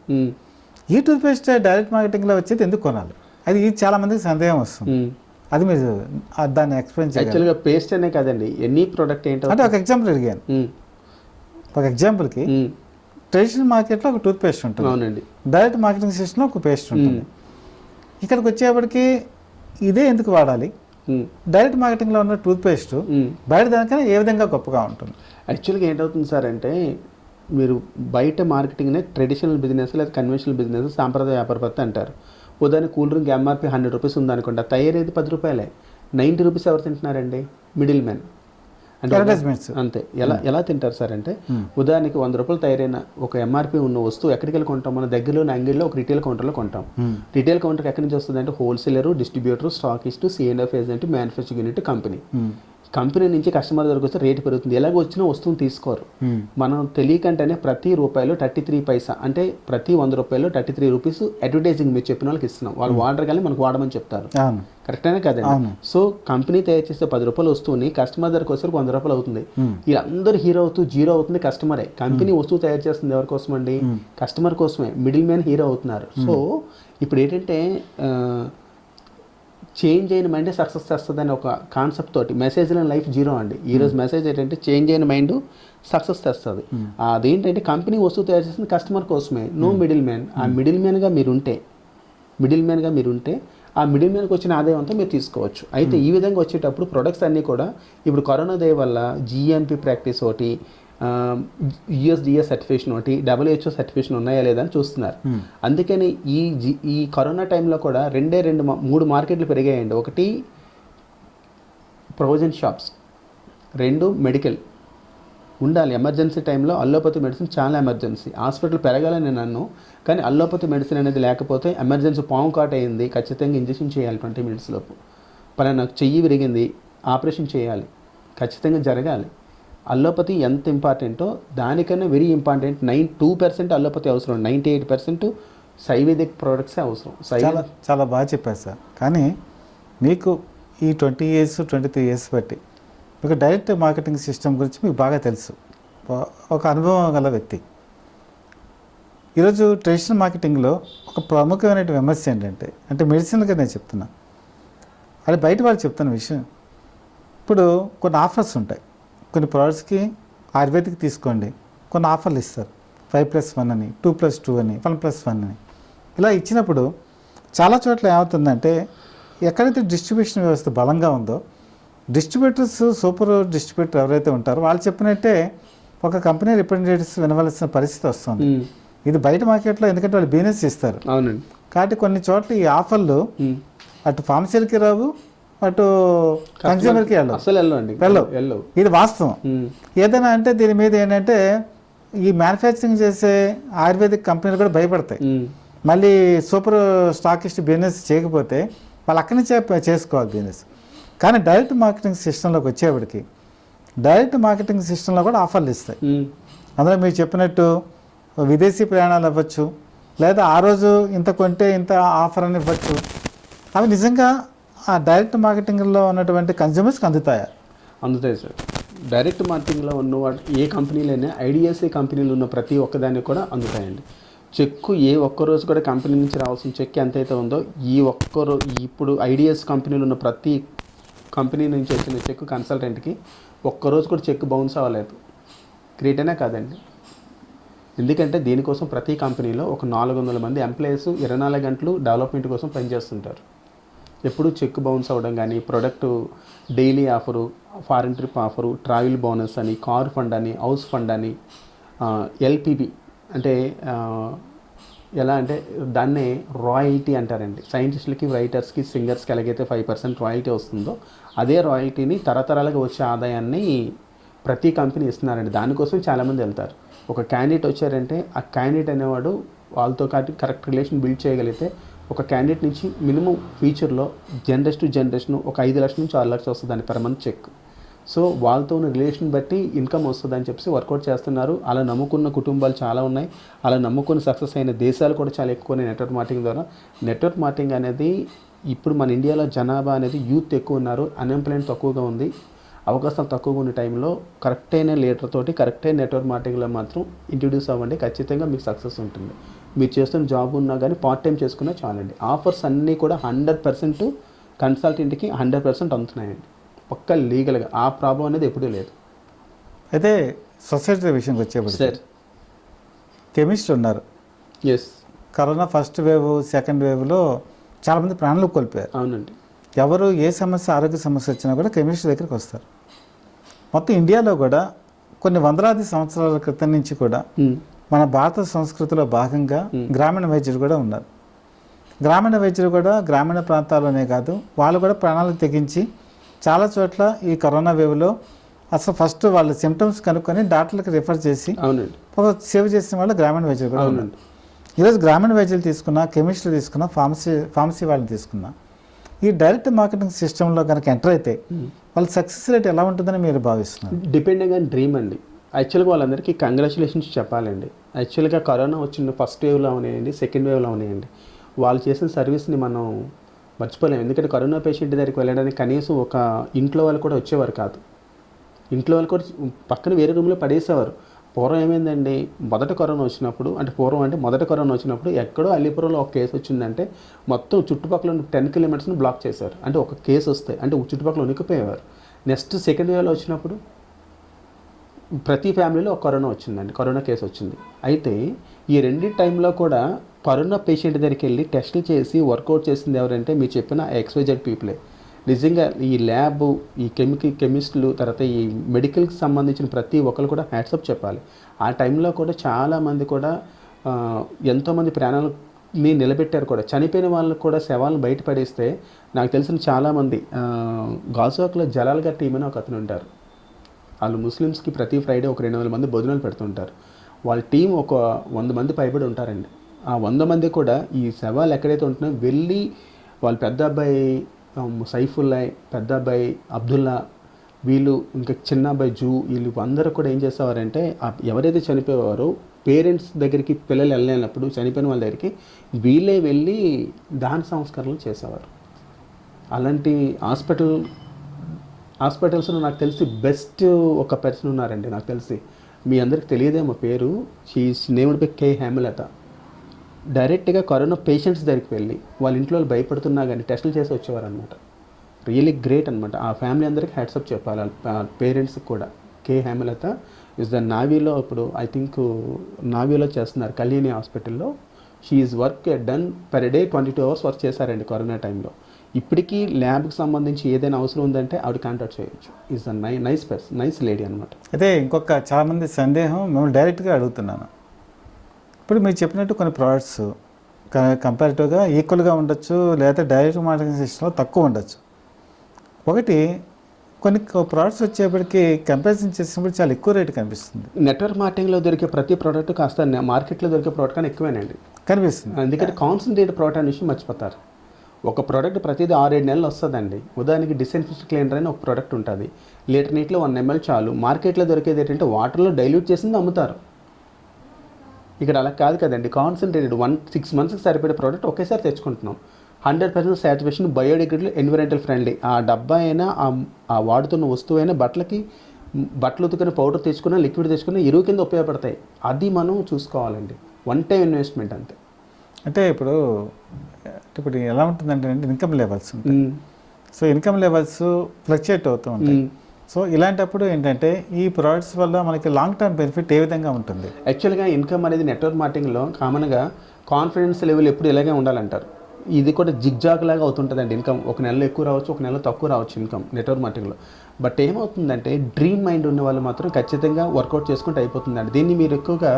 ఈ టూత్పేస్ట్ డైరెక్ట్ మార్కెటింగ్లో వచ్చేది ఎందుకు కొనాలి? అది చాలా మందికి సందేహం వస్తుంది. అది మీరు దాన్ని ఎక్స్ప్లెయిన్ చేయాలి. యాక్చువల్గా పేస్ట్ అనే కాదండి, ఎనీ ప్రోడక్ట్ ఏంటో అంటే ఒక ఎగ్జాంపుల్ అడిగాను. ఒక ఎగ్జాంపుల్కి ట్రెడిషనల్ మార్కెట్లో ఒక టూత్పేస్ట్ ఉంటుంది, అవునండి, డైరెక్ట్ మార్కెటింగ్ సిస్టంలో ఒక పేస్ట్ ఉంటుంది. ఇక్కడికి వచ్చేప్పటికి ఇదే ఎందుకు వాడాలి? డైరెక్ట్ మార్కెటింగ్లో ఉన్న టూత్పేస్ట్ బయట దానికన్నా ఏ విధంగా గొప్పగా ఉంటుంది? యాక్చువల్గా ఏంటవుతుంది సార్ అంటే, మీరు బయట మార్కెటింగ్నే ట్రెడిషనల్ బిజినెస్ లేదా కన్వెన్షనల్ బిజినెస్, సాంప్రదాయ వ్యాపార పద్ధతి అంటారు. ఉదాహరణ కూల్ డ్రింక్ ఎంఆర్పి 100 రూపీస్ ఉందనుకోండి, తయారేది 10 రూపాయలే. 90 రూపీస్ ఎవరు తింటున్నారండి? Middle man. అంటే అంతే. ఎలా తింటారు సార్ అంటే, ఉదాహరణకి 100 రూపాయలు తయారైన ఒక ఎంఆర్పి ఉన్న వస్తువు ఎక్కడికి వెళ్ళి కొంటాం? మన దగ్గరలోని అంగిల్లో ఒక రిటైల్ కౌంటర్లో కొంటాం. రిటైల్ కౌంటర్కి ఎక్కడి నుంచి వస్తుంది అంటే, wholesaler, distributor, stockist, C&F agent, manufacturing unit, company నుంచి కస్టమర్ దగ్గరకు వస్తే రేటు పెరుగుతుంది. ఎలాగ వచ్చినా వస్తువుని తీసుకోరు. మనం తెలియకంటేనే ప్రతి రూపాయలు 33 పైసా, అంటే ప్రతి 100 రూపాయలు 33 రూపీస్ అడ్వర్టైజింగ్ మీరు చెప్పిన వాళ్ళకి ఇస్తున్నాం. వాళ్ళు వాడరు కానీ మనకు వాడమని చెప్తారు. కరెక్టేనే కదండి? సో కంపెనీ తయారు చేస్తే 10 రూపాయలు వస్తువుని కస్టమర్ దగ్గరకు వస్తే 100 రూపాయలు అవుతుంది. వీళ్ళందరూ హీరో అవుతూ జీరో అవుతుంది కస్టమరే. కంపెనీ వస్తువు తయారు చేస్తుంది ఎవరి కోసం అండి? కస్టమర్ కోసమే. మిడిల్ మ్యాన్ హీరో అవుతున్నారు. సో ఇప్పుడు ఏంటంటే, చేంజ్ అయిన మైండే సక్సెస్ చేస్తుంది అని ఒక కాన్సెప్ట్ తోటి మెసేజ్ లేని లైఫ్ జీరో అండి. ఈరోజు మెసేజ్ ఏంటంటే, చేంజ్ అయిన మైండ్ సక్సెస్ తెస్తుంది. అదేంటంటే, కంపెనీ వస్తువు తయారు చేస్తుంది కస్టమర్ కోసమే, నో మిడిల్ మ్యాన్. ఆ మిడిల్ మ్యాన్గా మీరుంటే ఆ మిడిల్ మ్యాన్కి వచ్చిన ఆదాయం అంతా మీరు తీసుకోవచ్చు. అయితే ఈ విధంగా వచ్చేటప్పుడు ప్రొడక్ట్స్ అన్నీ కూడా ఇప్పుడు కరోనా దయ వల్ల GMP ప్రాక్టీస్ ఒకటి, USDA సర్టిఫికేషన్ ఒకటి, WHO సర్టిఫికేషన్ ఉన్నాయా లేదా అని చూస్తున్నారు. అందుకని ఈ కరోనా టైంలో కూడా 3 మార్కెట్లు పెరిగాయండి. ఒకటి ప్రొవిజన్ షాప్స్, 2 మెడికల్ ఉండాలి. ఎమర్జెన్సీ టైంలో అల్లోపతి మెడిసిన్ చాలా ఎమర్జెన్సీ. హాస్పిటల్ పెరగాలని నన్ను, కానీ అల్లోపతి మెడిసిన్ అనేది లేకపోతే ఎమర్జెన్సీ పాము కాట్ అయింది, ఖచ్చితంగా ఇంజెక్షన్ చేయాలి 20 minutes లోపు. నాకు చెయ్యి విరిగింది, ఆపరేషన్ చేయాలి, ఖచ్చితంగా జరగాలి. అల్లోపతి ఎంత ఇంపార్టెంటో దానికన్నా వెరీ ఇంపార్టెంట్. 2% అల్లోపతి అవసరం, 98% ఆయుర్వేదిక్ ప్రోడక్ట్సే అవసరం. చాలా బాగా చెప్పారు సార్. కానీ మీకు ఈ 20 years 23 years బట్టి మీకు డైరెక్ట్ మార్కెటింగ్ సిస్టమ్ గురించి మీకు బాగా తెలుసు, ఒక అనుభవం గల వ్యక్తి. ఈరోజు ట్రెడిషనల్ మార్కెటింగ్లో ఒక ప్రముఖమైన విమర్శ ఏంటంటే, అంటే మెడిసిన్గా నేను చెప్తున్నా, అది బయట వాళ్ళు చెప్తున్న విషయం. ఇప్పుడు కొన్ని ఆఫర్స్ ఉంటాయి, కొన్ని ప్రోడక్ట్స్కి ఆయుర్వేదిక్ తీసుకోండి, కొన్ని ఆఫర్లు ఇస్తారు. 5+1 అని, 2+2 అని, 1+1 అని. ఇలా ఇచ్చినప్పుడు చాలా చోట్ల ఏమవుతుందంటే, ఎక్కడైతే డిస్ట్రిబ్యూషన్ వ్యవస్థ బలంగా ఉందో, డిస్ట్రిబ్యూటర్స్, సూపర్ డిస్ట్రిబ్యూటర్ ఎవరైతే ఉంటారో వాళ్ళు చెప్పినట్టే ఒక కంపెనీ రిప్రజెంటేటివ్స్ వినవలసిన పరిస్థితి వస్తుంది. ఇది బయట మార్కెట్లో ఎందుకంటే వాళ్ళు బిజినెస్ ఇస్తారు. అవునండి. కాబట్టి కొన్ని చోట్ల ఈ ఆఫర్లు అటు ఫార్మసీలకి రావు, అటు కన్స్యూమర్కి వెళ్ళవు. ఇది వాస్తవం. ఏదైనా అంటే దీని మీద ఏంటంటే, ఈ మ్యానుఫ్యాక్చరింగ్ చేసే ఆయుర్వేదిక్ కంపెనీలు కూడా భయపడతాయి. మళ్ళీ సూపర్ స్టాకిస్ట్ బిజినెస్ చేయకపోతే వాళ్ళు అక్కడి నుంచే చేసుకోవాలి బిజినెస్. కానీ డైరెక్ట్ మార్కెటింగ్ సిస్టంలోకి వచ్చేప్పటికి డైరెక్ట్ మార్కెటింగ్ సిస్టంలో కూడా ఆఫర్లు ఇస్తాయి. అందులో మీరు చెప్పినట్టు విదేశీ ప్రయాణాలు ఇవ్వచ్చు, లేదా ఆ రోజు ఇంత కొంటే ఇంత ఆఫర్ అని ఇవ్వచ్చు. అవి నిజంగా ఆ డైరెక్ట్ మార్కెటింగ్లో ఉన్నటువంటి కన్జ్యూమర్స్కి అందుతాయి సార్. డైరెక్ట్ మార్కెటింగ్లో ఉన్నవాడు ఏ కంపెనీలైనా ఐడిఎస్ఏ కంపెనీలు ఉన్న ప్రతి ఒక్కదానికి కూడా అందుతాయండి. చెక్కు ఏ ఒక్కరోజు కూడా కంపెనీ నుంచి రావాల్సిన చెక్ ఎంతైతే ఉందో ఇప్పుడు ఐడిఎస్ కంపెనీలు ఉన్న ప్రతి కంపెనీ నుంచి వచ్చిన చెక్ కన్సల్టెంట్కి ఒక్కరోజు కూడా చెక్ బౌన్స్ అవ్వలేదు. గ్రేట్ అయినా కాదండి. ఎందుకంటే దీనికోసం ప్రతి కంపెనీలో ఒక 400 మంది ఎంప్లాయీస్ 24 గంటలు డెవలప్మెంట్ కోసం పనిచేస్తుంటారు. ఎప్పుడు చెక్ బౌన్స్ అవ్వడం కానీ, product daily offer, foreign trip offer, travel bonus అని, కార్ ఫండ్ అని, హౌస్ ఫండ్ అని, ఎల్పిబి అంటే ఎలా అంటే దాన్నే రాయల్టీ అంటారండి. సైంటిస్టులకి, రైటర్స్కి, సింగర్స్కి ఎలాగైతే 5% రాయల్టీ వస్తుందో అదే రాయల్టీని తరతరాలుగా వచ్చే ఆదాయాన్ని ప్రతి కంపెనీ ఇస్తున్నారండి. దానికోసం చాలామంది వెళ్తారు. ఒక క్యాండిడేట్ వచ్చారంటే ఆ క్యాండిడేట్ అనేవాడు వాళ్ళతో కరెక్ట్ రిలేషన్ బిల్డ్ చేయగలిగితే ఒక క్యాండిడేట్ నుంచి మినిమం ఫ్యూచర్లో జనరేషన్ టు జనరేషన్ ఒక 5 లక్షల నుంచి 6 లక్షలు వస్తుంది దాని పర్ మంత్ చెక్. సో వాళ్ళతో ఉన్న రిలేషన్ బట్టి ఇన్కమ్ వస్తుందని చెప్పి వర్కౌట్ చేస్తున్నారు. అలా నమ్ముకున్న కుటుంబాలు చాలా ఉన్నాయి. అలా నమ్ముకుని సక్సెస్ అయిన దేశాలు కూడా చాలా ఎక్కువ నెట్వర్క్ మార్కెటింగ్ ద్వారా. నెట్వర్క్ మార్కెటింగ్ అనేది ఇప్పుడు మన ఇండియాలో జనాభా అనేది యూత్ ఎక్కువ ఉన్నారు, అన్ఎంప్లాయ్మెంట్ తక్కువగా ఉంది, అవకాశాలు తక్కువగా ఉన్న టైంలో కరెక్ట్ అయిన లీడర్ తోటి కరెక్ట్ అయిన నెట్వర్క్ మార్కెటింగ్లో మాత్రం ఇంట్రడ్యూస్ అవ్వండి. ఖచ్చితంగా మీకు సక్సెస్ ఉంటుంది. మీరు చేస్తున్న జాబ్ ఉన్నా కానీ పార్ట్ టైం చేసుకున్నా చాలండి. ఆఫర్స్ అన్నీ కూడా 100% కన్సల్టెంట్కి 100% అందుతున్నాయండి. పక్క లీగల్గా ఆ ప్రాబ్లం అనేది ఎప్పుడూ లేదు. అయితే సొసైటీ విషయంకి వచ్చేప్పుడు సార్ కెమిస్ట్ ఉన్నారు. Yes, corona first wave, second వేవ్లో చాలామంది ప్రాణాలు కోల్పోయారు. అవునండి. ఎవరు ఏ సమస్య, ఆరోగ్య సమస్య వచ్చినా కూడా కెమిస్ట్ దగ్గరికి వస్తారు. మొత్తం ఇండియాలో కూడా కొన్ని వందలాది సంవత్సరాల క్రితం నుంచి కూడా మన భారత సంస్కృతిలో భాగంగా గ్రామీణ వైద్యులు కూడా ఉన్నారు. గ్రామీణ వైద్యులు కూడా గ్రామీణ ప్రాంతాల్లోనే కాదు, వాళ్ళు కూడా ప్రాణాలకు తెగించి చాలా చోట్ల ఈ కరోనా వేవ్లో అసలు ఫస్ట్ వాళ్ళ సిమ్టమ్స్ కనుక్కొని డాక్టర్లకు రిఫర్ చేసి సేవ్ చేసిన వాళ్ళు గ్రామీణ వైద్యులు కూడా ఉన్నారు. ఈరోజు గ్రామీణ వైద్యులు తీసుకున్నా, కెమిస్ట్రీ తీసుకున్నా, ఫార్మసీ వాళ్ళని తీసుకున్నా, ఈ డైరెక్ట్ మార్కెటింగ్ సిస్టంలో కనుక ఎంటర్ అయితే వాళ్ళ సక్సెస్ రేట్ ఎలా ఉంటుందని మీరు భావిస్తున్నారు? డిపెండింగ్ ఆన్ డ్రీమ్ అండి. యాక్చువల్గా వాళ్ళందరికీ కంగ్రాచులేషన్స్ చెప్పాలండి. యాక్చువల్గా కరోనా వచ్చిన ఫస్ట్ వేవ్లో అవనేయండి, సెకండ్ వేవ్లో అవనేయండి, వాళ్ళు చేసిన సర్వీస్ని మనం మర్చిపోలేము. ఎందుకంటే కరోనా పేషెంట్ దగ్గరికి వెళ్ళడానికి కనీసం ఒక ఇంట్లో వాళ్ళు కూడా వచ్చేవారు కాదు. ఇంట్లో వాళ్ళు కూడా పక్కన వేరే రూమ్లో పడేసేవారు. పూర్వం ఏమైందండి, మొదట కరోనా వచ్చినప్పుడు ఎక్కడో అల్లిపురంలో ఒక కేసు వచ్చిందంటే మొత్తం చుట్టుపక్కల 10 కిలోమీటర్స్ని బ్లాక్ చేశారు. అంటే ఒక కేసు వస్తే అంటే చుట్టుపక్కల ఉనికిపోయేవారు. నెక్స్ట్ సెకండ్ వేవ్లో వచ్చినప్పుడు ప్రతి ఫ్యామిలీలో ఒక కరోనా కేసు వచ్చింది. అయితే ఈ రెండు టైంలో కూడా కరోనా పేషెంట్ దగ్గరికి వెళ్ళి టెస్టులు చేసి వర్కౌట్ చేసింది ఎవరంటే మీరు చెప్పిన XYZ పీపులే. నిజంగా ఈ ల్యాబ్, ఈ కెమిస్టులు, తర్వాత ఈ మెడికల్కి సంబంధించిన ప్రతి ఒక్కరు కూడా హ్యాట్సప్ చెప్పాలి. ఆ టైంలో కూడా చాలామంది కూడా ఎంతోమంది ప్రాణాలని నిలబెట్టారు కూడా. చనిపోయిన వాళ్ళకు కూడా శవాలను బయటపడేస్తే నాకు తెలిసిన చాలామంది గాజువాక్లో జలాల్ గారి టీం అని ఒక అతను ఉంటారు. వాళ్ళు ముస్లిమ్స్కి ప్రతి ఫ్రైడే ఒక 200 మంది భోజనాలు పెడుతుంటారు. వాళ్ళ టీం ఒక 100 మంది పైబడి ఉంటారండి. ఆ 100 మంది కూడా ఈ శవాలు ఎక్కడైతే ఉంటున్నాయో వెళ్ళి వాళ్ళ పెద్ద అబ్బాయి సైఫుల్లా, పెద్ద అబ్బాయి అబ్దుల్లా, వీళ్ళు ఇంకా చిన్న అబ్బాయి వీళ్ళు అందరూ కూడా ఏం చేసేవారంటే ఎవరైతే చనిపోయేవారో పేరెంట్స్ దగ్గరికి పిల్లలు వెళ్ళలేనప్పుడు చనిపోయిన వాళ్ళ దగ్గరికి వీళ్ళే వెళ్ళి దాన సంస్కరణలు చేసేవారు. అలాంటి హాస్పిటల్స్లో నాకు తెలిసి బెస్ట్ ఒక పర్సన్ ఉన్నారండి. నాకు తెలిసి మీ అందరికి తెలియదేమో పేరు, షీఈస్ నేమ్డ్ బై కే హేమలత. డైరెక్ట్గా కరోనా పేషెంట్స్ దగ్గరికి వెళ్ళి వాళ్ళ ఇంట్లో వాళ్ళు భయపడుతున్నా కానీ టెస్టులు చేసి వచ్చేవారు అనమాట. రియలీ గ్రేట్ అనమాట. ఆ ఫ్యామిలీ అందరికీ హ్యాట్సప్ చెప్పాలి, పేరెంట్స్కి కూడా. కే హేమలత ఇస్ ద నావీలో, ఇప్పుడు ఐ థింక్ నావీలో చేస్తున్నారు కళ్యాణి హాస్పిటల్లో. She is work done per day 22 hours work చేశారండి కరోనా టైంలో. ఇప్పటికీ ల్యాబ్కి సంబంధించి ఏదైనా అవసరం ఉందంటే ఆవిడ కాంటాక్ట్ చేయొచ్చు. Is a nice person, nice lady అనమాట. అయితే ఇంకొక చాలామంది సందేహం మిమ్మల్ని డైరెక్ట్గా అడుగుతున్నాను. ఇప్పుడు మీరు చెప్పినట్టు కొన్ని ప్రోడక్ట్స్ కంపారిటివ్గా ఈక్వల్గా ఉండొచ్చు, లేదా డైరెక్ట్ మార్కెటింగ్ సిస్టంలో తక్కువ ఉండొచ్చు. ఒకటి కొన్ని ప్రోడక్ట్స్ వచ్చేప్పటికి కంపారిజన్ చేసినప్పుడు చాలా ఎక్కువ రేటు కనిపిస్తుంది. నెట్వర్క్ మార్కెటింగ్లో దొరికే ప్రతి ప్రోడక్ట్ కాస్త మార్కెట్లో దొరికే ప్రోడక్ట్ కానీ ఎక్కువేనండి కనిపిస్తుంది. ఎందుకంటే కాన్సన్ట్రేట్ ప్రోడక్ట్ అనే విషయం మర్చిపోతారు. ఒక ప్రోడక్ట్ ప్రతిదీ 6-7 నెలలు వస్తుందండి. ఉదాహరణకి డిస్ఇన్ఫెక్షన్ క్లీనర్ అని ఒక ప్రోడక్ట్ ఉంటుంది. లీటర్ నీటిలో 1 ml చాలు. మార్కెట్లో దొరికేది ఏంటంటే వాటర్లో డైల్యూట్ చేసింది అమ్ముతారు. ఇక్కడ అలా కాదు కదండి. కాన్సన్ట్రేటెడ్ 6 monthsకి సరిపడే ప్రోడక్ట్ ఒకేసారి తెచ్చుకుంటున్నాం. 100% సాటిస్ఫాక్షన్, బయోడిగ్రేడబుల్, ఎన్విరాన్మెంటల్ ఫ్రెండ్లీ. ఆ డబ్బా అయినా ఆ వాడుతున్న వస్తువు అయినా బట్టలకి బట్టలు ఉతుకుని పౌడర్ తెచ్చుకున్నా లిక్విడ్ తెచ్చుకున్నా ఎరువు కింద ఉపయోగపడతాయి. అది మనం చూసుకోవాలండి. వన్ టైం ఇన్వెస్ట్మెంట్ అంతే. అంటే ఇప్పుడు ఎలా ఉంటుందంటే ఇన్కమ్ లెవెల్స్ ఉంటాయి. సో ఇన్కమ్ లెవెల్స్ ఫ్లక్చుయేట్ అవుతూ ఉంటాయి. సో ఇలాంటప్పుడు ఏంటంటే ఈ ప్రోడక్ట్స్ వల్ల మనకి లాంగ్ టర్మ్ బెనిఫిట్ ఏ విధంగా ఉంటుంది? యాక్చువల్గా ఇన్కమ్ అనేది నెట్వర్క్ మార్కెటింగ్లో కామన్గా కాన్ఫిడెన్స్ లెవెల్ ఎప్పుడు ఇలాగే ఉండాలంటారు. ఇది కూడా జిగ్జాగ్ లాగా అవుతుంటుందండి. ఇన్కమ్ ఒక నెలలో ఎక్కువ రావచ్చు, ఒక నెలలో తక్కువ రావచ్చు ఇన్కమ్ నెట్వర్క్ మార్కెటింగ్లో. బట్ ఏమవుతుందంటే డ్రీమ్ మైండ్ ఉన్న వాళ్ళు మాత్రం ఖచ్చితంగా వర్కౌట్ చేసుకుంటూ అయిపోతుందండి. దీన్ని మీరు ఎక్కువగా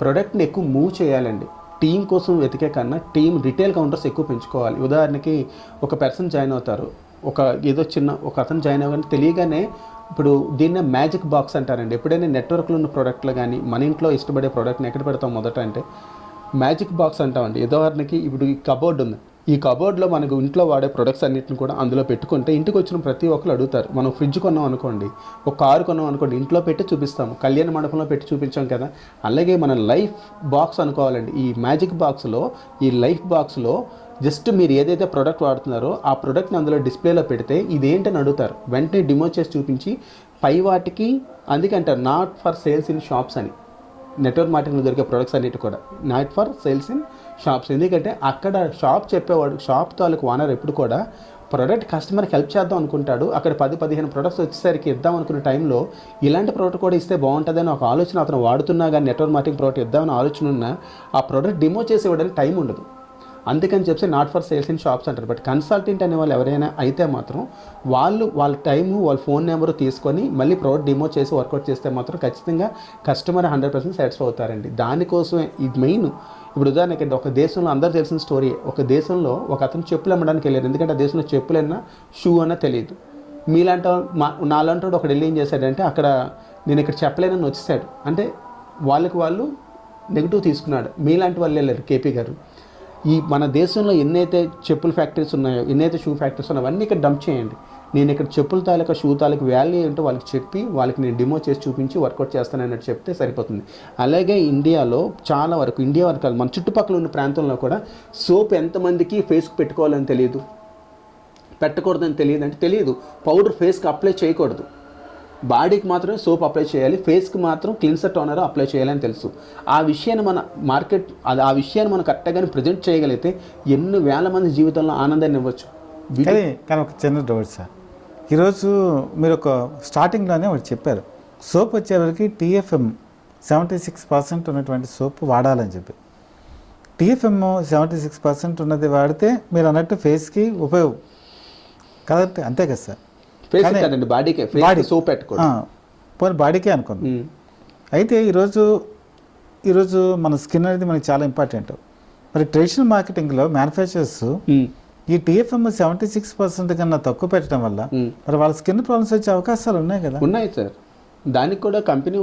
ప్రోడక్ట్ని ఎక్కువ మూవ్ చేయాలండి. టీం కోసం వెతికే కన్నా టీం రిటైల్ కౌంటర్స్ ఎక్కువ పెంచుకోవాలి. ఉదాహరణకి ఒక పర్సన్ జాయిన్ అవుతారు, ఒక అతను జాయిన్ అవ్వగానే తెలియగానే ఇప్పుడు దీన్నే మ్యాజిక్ బాక్స్ అంటారండి. ఎప్పుడైనా నెట్వర్క్లో ఉన్న ప్రోడక్ట్లు కానీ మన ఇంట్లో ఇష్టపడే ప్రోడక్ట్ని ఎక్కడ పెడతాం మొదట అంటే మ్యాజిక్ బాక్స్ అంటామండి. ఉదాహరణకి ఇప్పుడు ఈ కబోర్డ్ ఉంది, ఈ కబోర్డ్లో మనకు ఇంట్లో వాడే ప్రొడక్ట్స్ అన్నింటిని కూడా అందులో పెట్టుకుంటే ఇంటికి వచ్చిన ప్రతి ఒక్కరు అడుగుతారు. మనం ఫ్రిడ్జ్ కొన్నాం అనుకోండి, ఒక కారు కొన్నాం అనుకోండి, ఇంట్లో పెట్టి చూపిస్తాము, కళ్యాణ మండపంలో పెట్టి చూపించాం కదా. అలాగే మన లైఫ్ బాక్స్ అనుకోవాలండి. ఈ మ్యాజిక్ బాక్స్లో, ఈ లైఫ్ బాక్స్లో జస్ట్ మీరు ఏదైతే ప్రోడక్ట్ వాడుతున్నారో ఆ ప్రోడక్ట్ని అందులో డిస్ప్లేలో పెడితే ఇదేంటని అడుగుతారు. వెంటనే డిమో చేసి చూపించి పై వాటికి, అందుకే అంటారు not for sales in shops అని. నెట్వర్క్ మార్కెటింగ్లో దొరికే ప్రొడక్ట్స్ అన్నిటి కూడా not for sales in shops. ఎందుకంటే అక్కడ షాప్ చెప్పేవాడు, షాప్ తాలూకు ఓనర్ ఎప్పుడు కూడా ప్రోడక్ట్ కస్టమర్కి హెల్ప్ చేద్దాం అనుకుంటాడు. అక్కడ 10-15 ప్రొడక్ట్స్ వచ్చేసరికి ఇద్దాం అనుకునే టైంలో ఇలాంటి ప్రోడక్ట్ కూడా ఇస్తే బాగుంటుందని ఒక ఆలోచన అతను వాడుతున్నా కానీ నెట్వర్క్ మార్కెటింగ్ ప్రోడక్ట్ ఇద్దామని ఆలోచన ఉన్నా ఆ ప్రోడక్ట్ డిమో చేసి ఇవ్వడానికి టైం ఉండదు. అందుకని చెప్పి not for sales in shops అంటారు. బట్ కన్సల్టెంట్ అనే వాళ్ళు ఎవరైనా అయితే మాత్రం వాళ్ళ టైము, వాళ్ళ ఫోన్ నెంబరు తీసుకొని మళ్ళీ ప్రోడక్ట్ డిమో చేసి వర్కౌట్ చేస్తే మాత్రం ఖచ్చితంగా కస్టమర్ 100% సాటిస్ఫై అవుతారండి. దానికోసమే ఇది మెయిన్. ఇప్పుడు ఉదాహరణకి ఒక దేశంలో అందరూ తెలిసిన స్టోరీ, ఒక దేశంలో ఒక అతను చెప్పులు అమ్మడానికి వెళ్ళారు. ఎందుకంటే ఆ దేశంలో చెప్పులన్నా షూ అన్నా తెలియదు. మీలాంటి నాలాంటి వాడు ఒకడు వెళ్ళి ఏం చేశాడంటే అక్కడ నేను ఇక్కడ చెప్పలేనని వచ్చేసాడు. అంటే వాళ్ళు నెగిటివ్ తీసుకున్నాడు. మీలాంటి వాళ్ళు వెళ్ళారు కేపీ గారు. ఈ మన దేశంలో ఎన్నైతే చెప్పుల ఫ్యాక్టరీస్ ఉన్నాయో, ఎన్నైతే షూ ఫ్యాక్టరీస్ ఉన్నాయో అవన్నీ ఇక్కడ డంప్ చేయండి. నేను ఇక్కడ చెప్పుల తాలూకా షూ తాలూకు వాల్యూ ఏంటో వాళ్ళకి చెప్పి వాళ్ళకి నేను డిమో చేసి చూపించి వర్కౌట్ చేస్తానన్నట్టు చెప్తే సరిపోతుంది. అలాగే ఇండియాలో చాలా వరకు, ఇండియా వరకు కాదు మన చుట్టుపక్కల ఉన్న ప్రాంతంలో కూడా సోప్ ఎంతమందికి ఫేస్కి పెట్టుకోవాలని తెలియదు, పెట్టకూడదని తెలియదు. అంటే తెలియదు, పౌడర్ ఫేస్కి అప్లై చేయకూడదు, బాడీకి మాత్రమే సోప్ అప్లై చేయాలి, ఫేస్కి మాత్రం క్లిన్సర్ టోనర్ అప్లై చేయాలని తెలుసు. ఆ విషయాన్ని మన ఆ విషయాన్ని మనం కరెక్ట్గానే ప్రజెంట్ చేయగలిగితే ఎన్ని వేల మంది జీవితంలో ఆనందాన్ని ఇవ్వచ్చు. కానీ ఒక చిన్న డౌట్ సార్, ఈరోజు మీరు ఒక స్టార్టింగ్లోనే ఒకటి చెప్పారు, సోప్ వచ్చేవరకు TFM 76% ఉన్నటువంటి సోప్ వాడాలని చెప్పి. TFM 76% ఉన్నది వాడితే మీరు అన్నట్టు ఫేస్కి ఉపయోగం కరెక్ట్, అంతే కదా సార్? ఫేస్ కదండి, బాడీకే సోప్ పెట్టుకోండి, పోనీ బాడీకే అనుకోండి. అయితే ఈరోజు మన స్కిన్ అనేది మనకి చాలా ఇంపార్టెంట్. మరి ట్రెడిషనల్ మార్కెటింగ్లో మ్యానుఫ్యాక్చరర్స్ ఈ TFM 76% కన్నా తక్కువ పెట్టడం వల్ల మరి వాళ్ళ స్కిన్ ప్రాబ్లమ్స్ వచ్చే అవకాశాలు ఉన్నాయి కదా? ఉన్నాయి సార్. దానికి కూడా కంపెనీ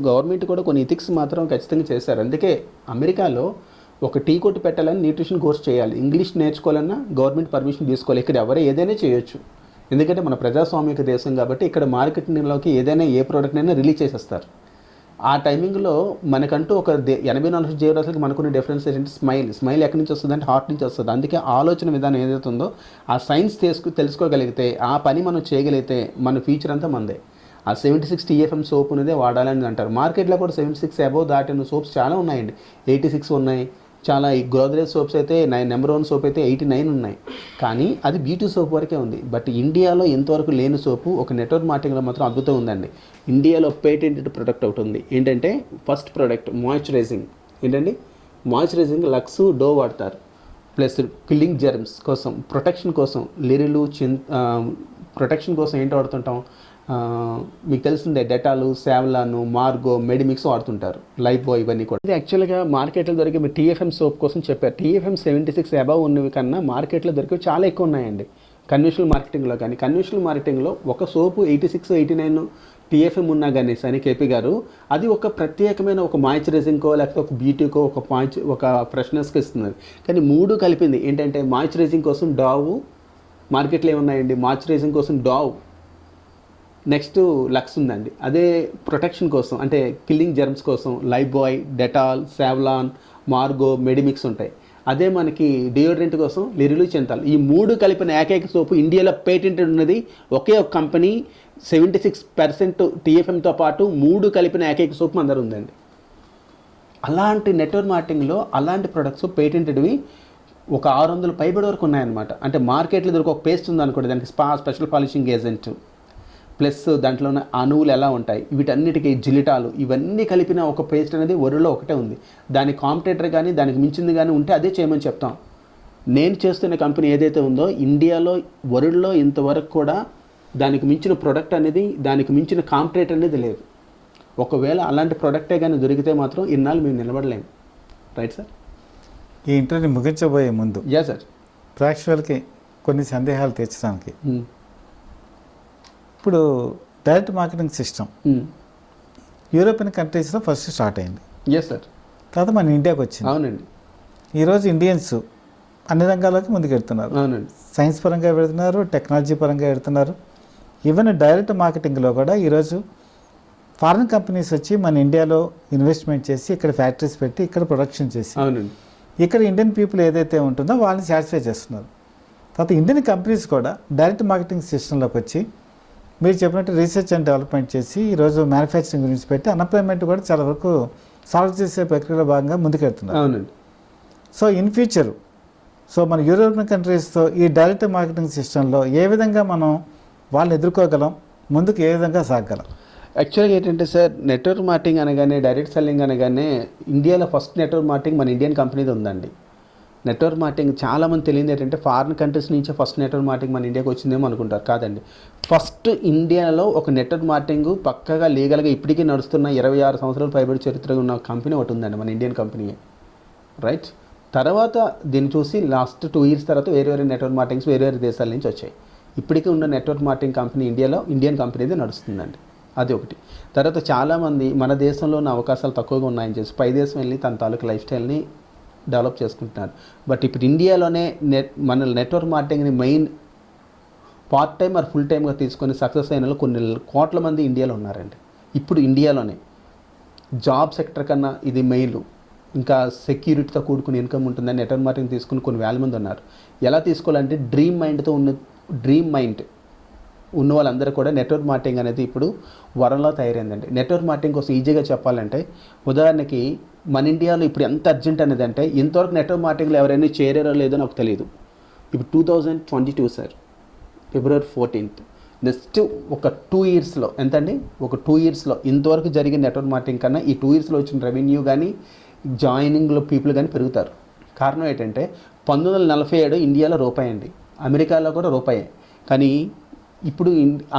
గవర్నమెంట్ కూడా కొన్ని ఇథిక్స్ మాత్రం ఖచ్చితంగా చేశారు. అందుకే అమెరికాలో ఒక టీ కొట్టు పెట్టాలని న్యూట్రిషన్ కోర్స్ చేయాలి, ఇంగ్లీష్ నేర్చుకోవాలన్నా గవర్నమెంట్ పర్మిషన్ తీసుకోవాలి. ఇక్కడ ఎవరు ఏదైనా చేయొచ్చు, ఎందుకంటే మన ప్రజాస్వామిక దేశం కాబట్టి ఇక్కడ మార్కెటింగ్లోకి ఏదైనా ఏ ప్రోడక్ట్ అయినా రిలీజ్ చేసేస్తారు. ఆ టైమింగ్లో మనకంటూ ఒక 84 జీవరాశులకి మనకున్న డిఫరెన్స్ ఏంటంటే స్మైల్ ఎక్కడి నుంచి వస్తుంది అంటే హార్ట్ నుంచి వస్తుంది. అందుకే ఆలోచన విధానం ఏదైతే ఉందో ఆ సైన్స్ తెలుసుకోగలిగితే, ఆ పని మనం చేయగలిగితే మన ఫ్యూచర్ అంతా మనదే. ఆ 76 TFM సోప్ అనేది వాడాలని అంటారు. మార్కెట్లో కూడా 76 అబోవ్ దాటిన సోప్స్ చాలా ఉన్నాయండి. 86 ఉన్నాయి. చాలా ఈ గోద్రేజ్ సోప్స్ అయితే నెంబర్ 1 సోప్ అయితే 89 ఉన్నాయి. కానీ అది బ్యూటీ సోప్ వరకే ఉంది. బట్ ఇండియాలో ఎంతవరకు లేని సోపు ఒక నెట్వర్క్ మార్కెటింగ్లో మాత్రం అద్భుతం ఉందండి. ఇండియాలో పేటెంటెడ్ ప్రొడక్ట్ ఒకటి ఉంది. ఏంటంటే ఫస్ట్ ప్రోడక్ట్ మాయిశ్చరైజింగ్. ఏంటండి మాయిశ్చరైజింగ్ లక్స్ డో వాడతారు. ప్లస్ కిల్లింగ్ జెర్మ్స్ కోసం, ప్రొటెక్షన్ కోసం లిరిలు ప్రొటెక్షన్ కోసం ఏంటి వాడుతుంటాం, మీకు తెలిసిందే డెటాలు, సావ్లాను, మార్గో, మెడిమిక్స్ వాడుతుంటారు, లైఫ్ బాయ్ ఇవన్నీ కూడా. ఇది యాక్చువల్గా మార్కెట్లో దొరికే మీరు TFM సోప్ కోసం చెప్పారు. TFM 76 అబవ్ ఉన్నవి కన్నా మార్కెట్లో దొరికేవి చాలా ఎక్కువ ఉన్నాయండి కన్వెన్షనల్ మార్కెటింగ్లో. కానీ కన్వెన్షనల్ మార్కెటింగ్లో ఒక సోపు 86, 89 TFM ఉన్నా కానీ సని కేపీ గారు అది ఒక ప్రత్యేకమైన ఒక మాయిశ్చరైజింగ్కో లేకపోతే ఒక బ్యూటీకో ఒక ఫ్రెష్నెస్కి ఇస్తున్నది. కానీ మూడు కలిపింది ఏంటంటే మాయిశ్చరైజింగ్ కోసం డావ్ మార్కెట్లో ఏమున్నాయండి, మాయిశ్చరైజింగ్ కోసం డావ్, నెక్స్ట్ లక్స్ ఉందండి. అదే ప్రొటెక్షన్ కోసం అంటే కిల్లింగ్ జెర్మ్స్ కోసం Lifebuoy, Dettol, Savlon, Margo, Medimix ఉంటాయి. అదే మనకి డియోడ్రెంట్ కోసం లిరిలు, చింతాల్. ఈ మూడు కలిపిన ఏకైక సోపు ఇండియాలో పేటెంటెడ్ ఉన్నది ఒకే ఒక కంపెనీ 76% టీఎఫ్ఎంతో పాటు 3 కలిపిన ఏకైక సోప్ మన దగ్గర ఉందండి. అలాంటి నెట్వర్క్ మార్కెటింగ్లో అలాంటి ప్రొడక్ట్స్ పేటెంటెడ్వి ఒక 600 పైబడి వరకు ఉన్నాయన్నమాట. అంటే మార్కెట్లో దొరికి ఒక పేస్ట్ ఉందనుకోండి, దానికి స్పెషల్ పాలిషింగ్ ఏజెంట్ ప్లస్ దాంట్లో ఉన్న అణువులు ఎలా ఉంటాయి, వీటన్నిటికీ జిలిటాలు, ఇవన్నీ కలిపిన ఒక పేస్ట్ అనేది వరల్డ్లో ఒకటే ఉంది. దాని కాంపిటేటర్ కానీ దానికి మించింది కానీ ఉంటే అదే చేయమని చెప్తాం. నేను చేస్తున్న కంపెనీ ఏదైతే ఉందో ఇండియాలో వరల్డ్లో ఇంతవరకు కూడా దానికి మించిన ప్రొడక్ట్ అనేది, దానికి మించిన కాంపిటేటర్ అనేది లేదు. ఒకవేళ అలాంటి ప్రొడక్టే కానీ దొరికితే మాత్రం ఇన్నాళ్ళు మేము నిలబడలేము. Right sir. ఈ ఇంటర్వ్యూని ముగించబోయే ముందు యా సార్, ప్రేక్షకులకి కొన్ని సందేహాలు తీర్చడానికి, ఇప్పుడు డైరెక్ట్ మార్కెటింగ్ సిస్టమ్ యూరోపియన్ కంట్రీస్లో ఫస్ట్ స్టార్ట్ అయింది. Yes sir. తర్వాత మన ఇండియాకి వచ్చింది. అవునండి. ఈరోజు ఇండియన్స్ అన్ని రంగాల్లోకి ముందుకెళ్తున్నారు. అవునండి. సైన్స్ పరంగా పెడుతున్నారు, టెక్నాలజీ పరంగా పెడుతున్నారు. ఈవెన్ డైరెక్ట్ మార్కెటింగ్లో కూడా ఈరోజు ఫారిన్ కంపెనీస్ వచ్చి మన ఇండియాలో ఇన్వెస్ట్మెంట్ చేసి ఇక్కడ ఫ్యాక్టరీస్ పెట్టి ఇక్కడ ప్రొడక్షన్ చేసి అవునండి ఇక్కడ ఇండియన్ పీపుల్ ఏదైతే ఉంటుందో వాళ్ళని సాటిస్ఫై చేస్తున్నారు. తర్వాత ఇండియన్ కంపెనీస్ కూడా డైరెక్ట్ మార్కెటింగ్ సిస్టంలోకి వచ్చి మీరు చెప్పినట్టు రీసెర్చ్ అండ్ డెవలప్మెంట్ చేసి ఈరోజు మ్యానుఫ్యాక్చరింగ్ గురించి పెట్టి అన్ఎంప్లాయ్మెంట్ కూడా చాలా వరకు సాల్వ్ చేసే ప్రక్రియలో భాగంగా ముందుకెళ్తున్నారు. అవునండి. సో ఇన్ ఫ్యూచర్ మన యూరోపియన్ కంట్రీస్తో ఈ డైరెక్ట్ మార్కెటింగ్ సిస్టంలో ఏ విధంగా మనం వాళ్ళని ఎదుర్కోగలం, ముందుకు ఏ విధంగా సాగగలం? యాక్చువల్గా ఏంటంటే సార్, నెట్వర్క్ మార్కెటింగ్ అనగానే, డైరెక్ట్ సెల్లింగ్ అనగానే ఇండియాలో ఫస్ట్ నెట్వర్క్ మార్కెటింగ్ మన ఇండియన్ కంపెనీది ఉందండి. నెట్వర్క్ మార్కెటింగ్ చాలామంది తెలియదు ఏంటంటే ఫారిన్ కంట్రీస్ నుంచే ఫస్ట్ నెట్వర్క్ మార్కెటింగ్ మన ఇండియాకి వచ్చిందేమో అనుకుంటారు. కాదండి, ఫస్ట్ ఇండియాలో ఒక నెట్వర్క్ మార్కెటింగ్ పక్కగా లీగల్గా ఇప్పటికీ నడుస్తున్న 26 సంవత్సరాలు పైబడి చరిత్ర ఉన్న కంపెనీ ఒకటి ఉందండి, మన ఇండియన్ కంపెనీయే. రైట్. తర్వాత దీన్ని చూసి లాస్ట్ 2 years తర్వాత వేరే నెట్వర్క్ మార్కెటింగ్స్ వేరే దేశాల నుంచి వచ్చాయి. ఇప్పటికీ ఉన్న నెట్వర్క్ మార్కెటింగ్ కంపెనీ ఇండియాలో ఇండియన్ కంపెనీదే నడుస్తుందండి. అది ఒకటి. తర్వాత చాలామంది మన దేశంలో ఉన్న అవకాశాలు తక్కువగా ఉన్నాయని చెప్పి పై దేశం వెళ్ళి తన తాలూకు లైఫ్ స్టైల్ని డెవలప్ చేసుకుంటున్నారు. బట్ ఇప్పుడు ఇండియాలోనే మన నెట్వర్క్ మార్కెటింగ్ని main part time or full టైమ్గా తీసుకొని సక్సెస్ అయిన కొన్ని కోట్ల మంది ఇండియాలో ఉన్నారండి. ఇప్పుడు ఇండియాలోనే జాబ్ సెక్టర్ కన్నా ఇది మెయిల్, ఇంకా సెక్యూరిటీతో కూడుకుని ఇన్కమ్ ఉంటుందని నెట్వర్క్ మార్కెటింగ్ తీసుకుని కొన్ని వేల మంది ఉన్నారు. ఎలా తీసుకోవాలంటే డ్రీమ్ మైండ్ ఉన్న వాళ్ళందరూ కూడా నెట్వర్క్ మార్కెటింగ్ అనేది ఇప్పుడు వరంలో తయారైందండి. నెట్వర్క్ మార్కెటింగ్ కోసం ఈజీగా చెప్పాలంటే, ఉదాహరణకి మన ఇండియాలో ఇప్పుడు ఎంత అర్జెంట్ అనేది అంటే, ఇంతవరకు నెట్వర్క్ మార్కెటింగ్లో ఎవరైనా చేరారో లేదో నాకు తెలియదు. ఇప్పుడు 2022 సార్, February 14th, నెక్స్ట్ ఒక 2 yearsలో ఎంతండి, ఒక 2 yearsలో ఇంతవరకు జరిగిన నెట్వర్క్ మార్కెటింగ్ కన్నా ఈ 2 yearsలో వచ్చిన రెవెన్యూ కానీ జాయినింగ్లో పీపుల్ కానీ పెరుగుతారు. కారణం ఏంటంటే 1947 ఇండియాలో రూపాయి అండి, అమెరికాలో కూడా రూపాయే. కానీ ఇప్పుడు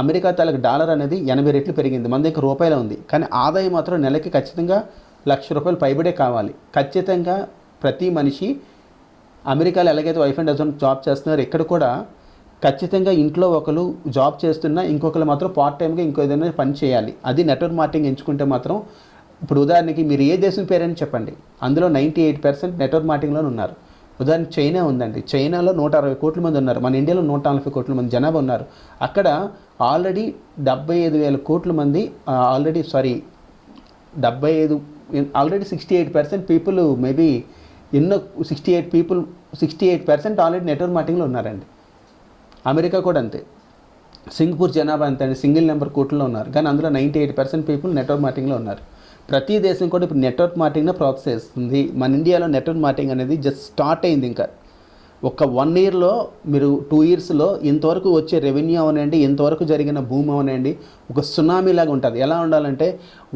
అమెరికా తాలూకు డాలర్ అనేది 80 రెట్లు పెరిగింది, మన దగ్గర రూపాయలు ఉంది. కానీ ఆదాయం మాత్రం నెలకి ఖచ్చితంగా ₹1,00,000 పైబడే కావాలి. ఖచ్చితంగా ప్రతి మనిషి అమెరికాలో ఎలాగైతే వైఫ్ అండ్ హస్బెండ్ జాబ్ చేస్తున్నారు, ఇక్కడ కూడా ఖచ్చితంగా ఇంట్లో ఒకరు జాబ్ చేస్తున్నా ఇంకొకరు మాత్రం పార్ట్ టైంగా ఇంకో ఏదైనా పని చేయాలి. అది నెట్వర్క్ మార్కెటింగ్ ఎంచుకుంటే మాత్రం, ఇప్పుడు ఉదాహరణకి మీరు ఏ దేశం పేరని చెప్పండి, అందులో 98% నెట్వర్క్ మార్కెటింగ్లోనే ఉన్నారు. ఉదాహరణకి చైనా ఉందండి, చైనాలో 160 కోట్ల మంది ఉన్నారు, మన ఇండియాలో 140 కోట్ల మంది జనాభా ఉన్నారు. అక్కడ ఆల్రెడీ 75,000 కోట్ల మంది ఆల్రెడీ 68% పీపుల్ మేబీ ఎన్నో 68% ఆల్రెడీ నెట్వర్క్ మార్కెటింగ్లో ఉన్నారండి. అమెరికా కూడా అంతే, సింగపూర్ జనాభా అంతే అండి, సింగిల్ నెంబర్ కోట్లలో ఉన్నారు. కానీ అందులో 98% పీపుల్ నెట్వర్క్ మార్కెటింగ్లో ఉన్నారు. ప్రతి దేశం కూడా ఇప్పుడు నెట్వర్క్ మార్కెటింగ్ని ప్రోత్సహిస్తుంది. మన ఇండియాలో నెట్వర్క్ మార్కెటింగ్ అనేది జస్ట్ స్టార్ట్ అయింది. ఇంకా ఒక 1 yearలో మీరు 2 yearsలో ఇంతవరకు వచ్చే రెవెన్యూ అవనండి, ఇంతవరకు జరిగిన భూమి అవనండి, ఒక సునామీలాగా ఉంటుంది. ఎలా ఉండాలంటే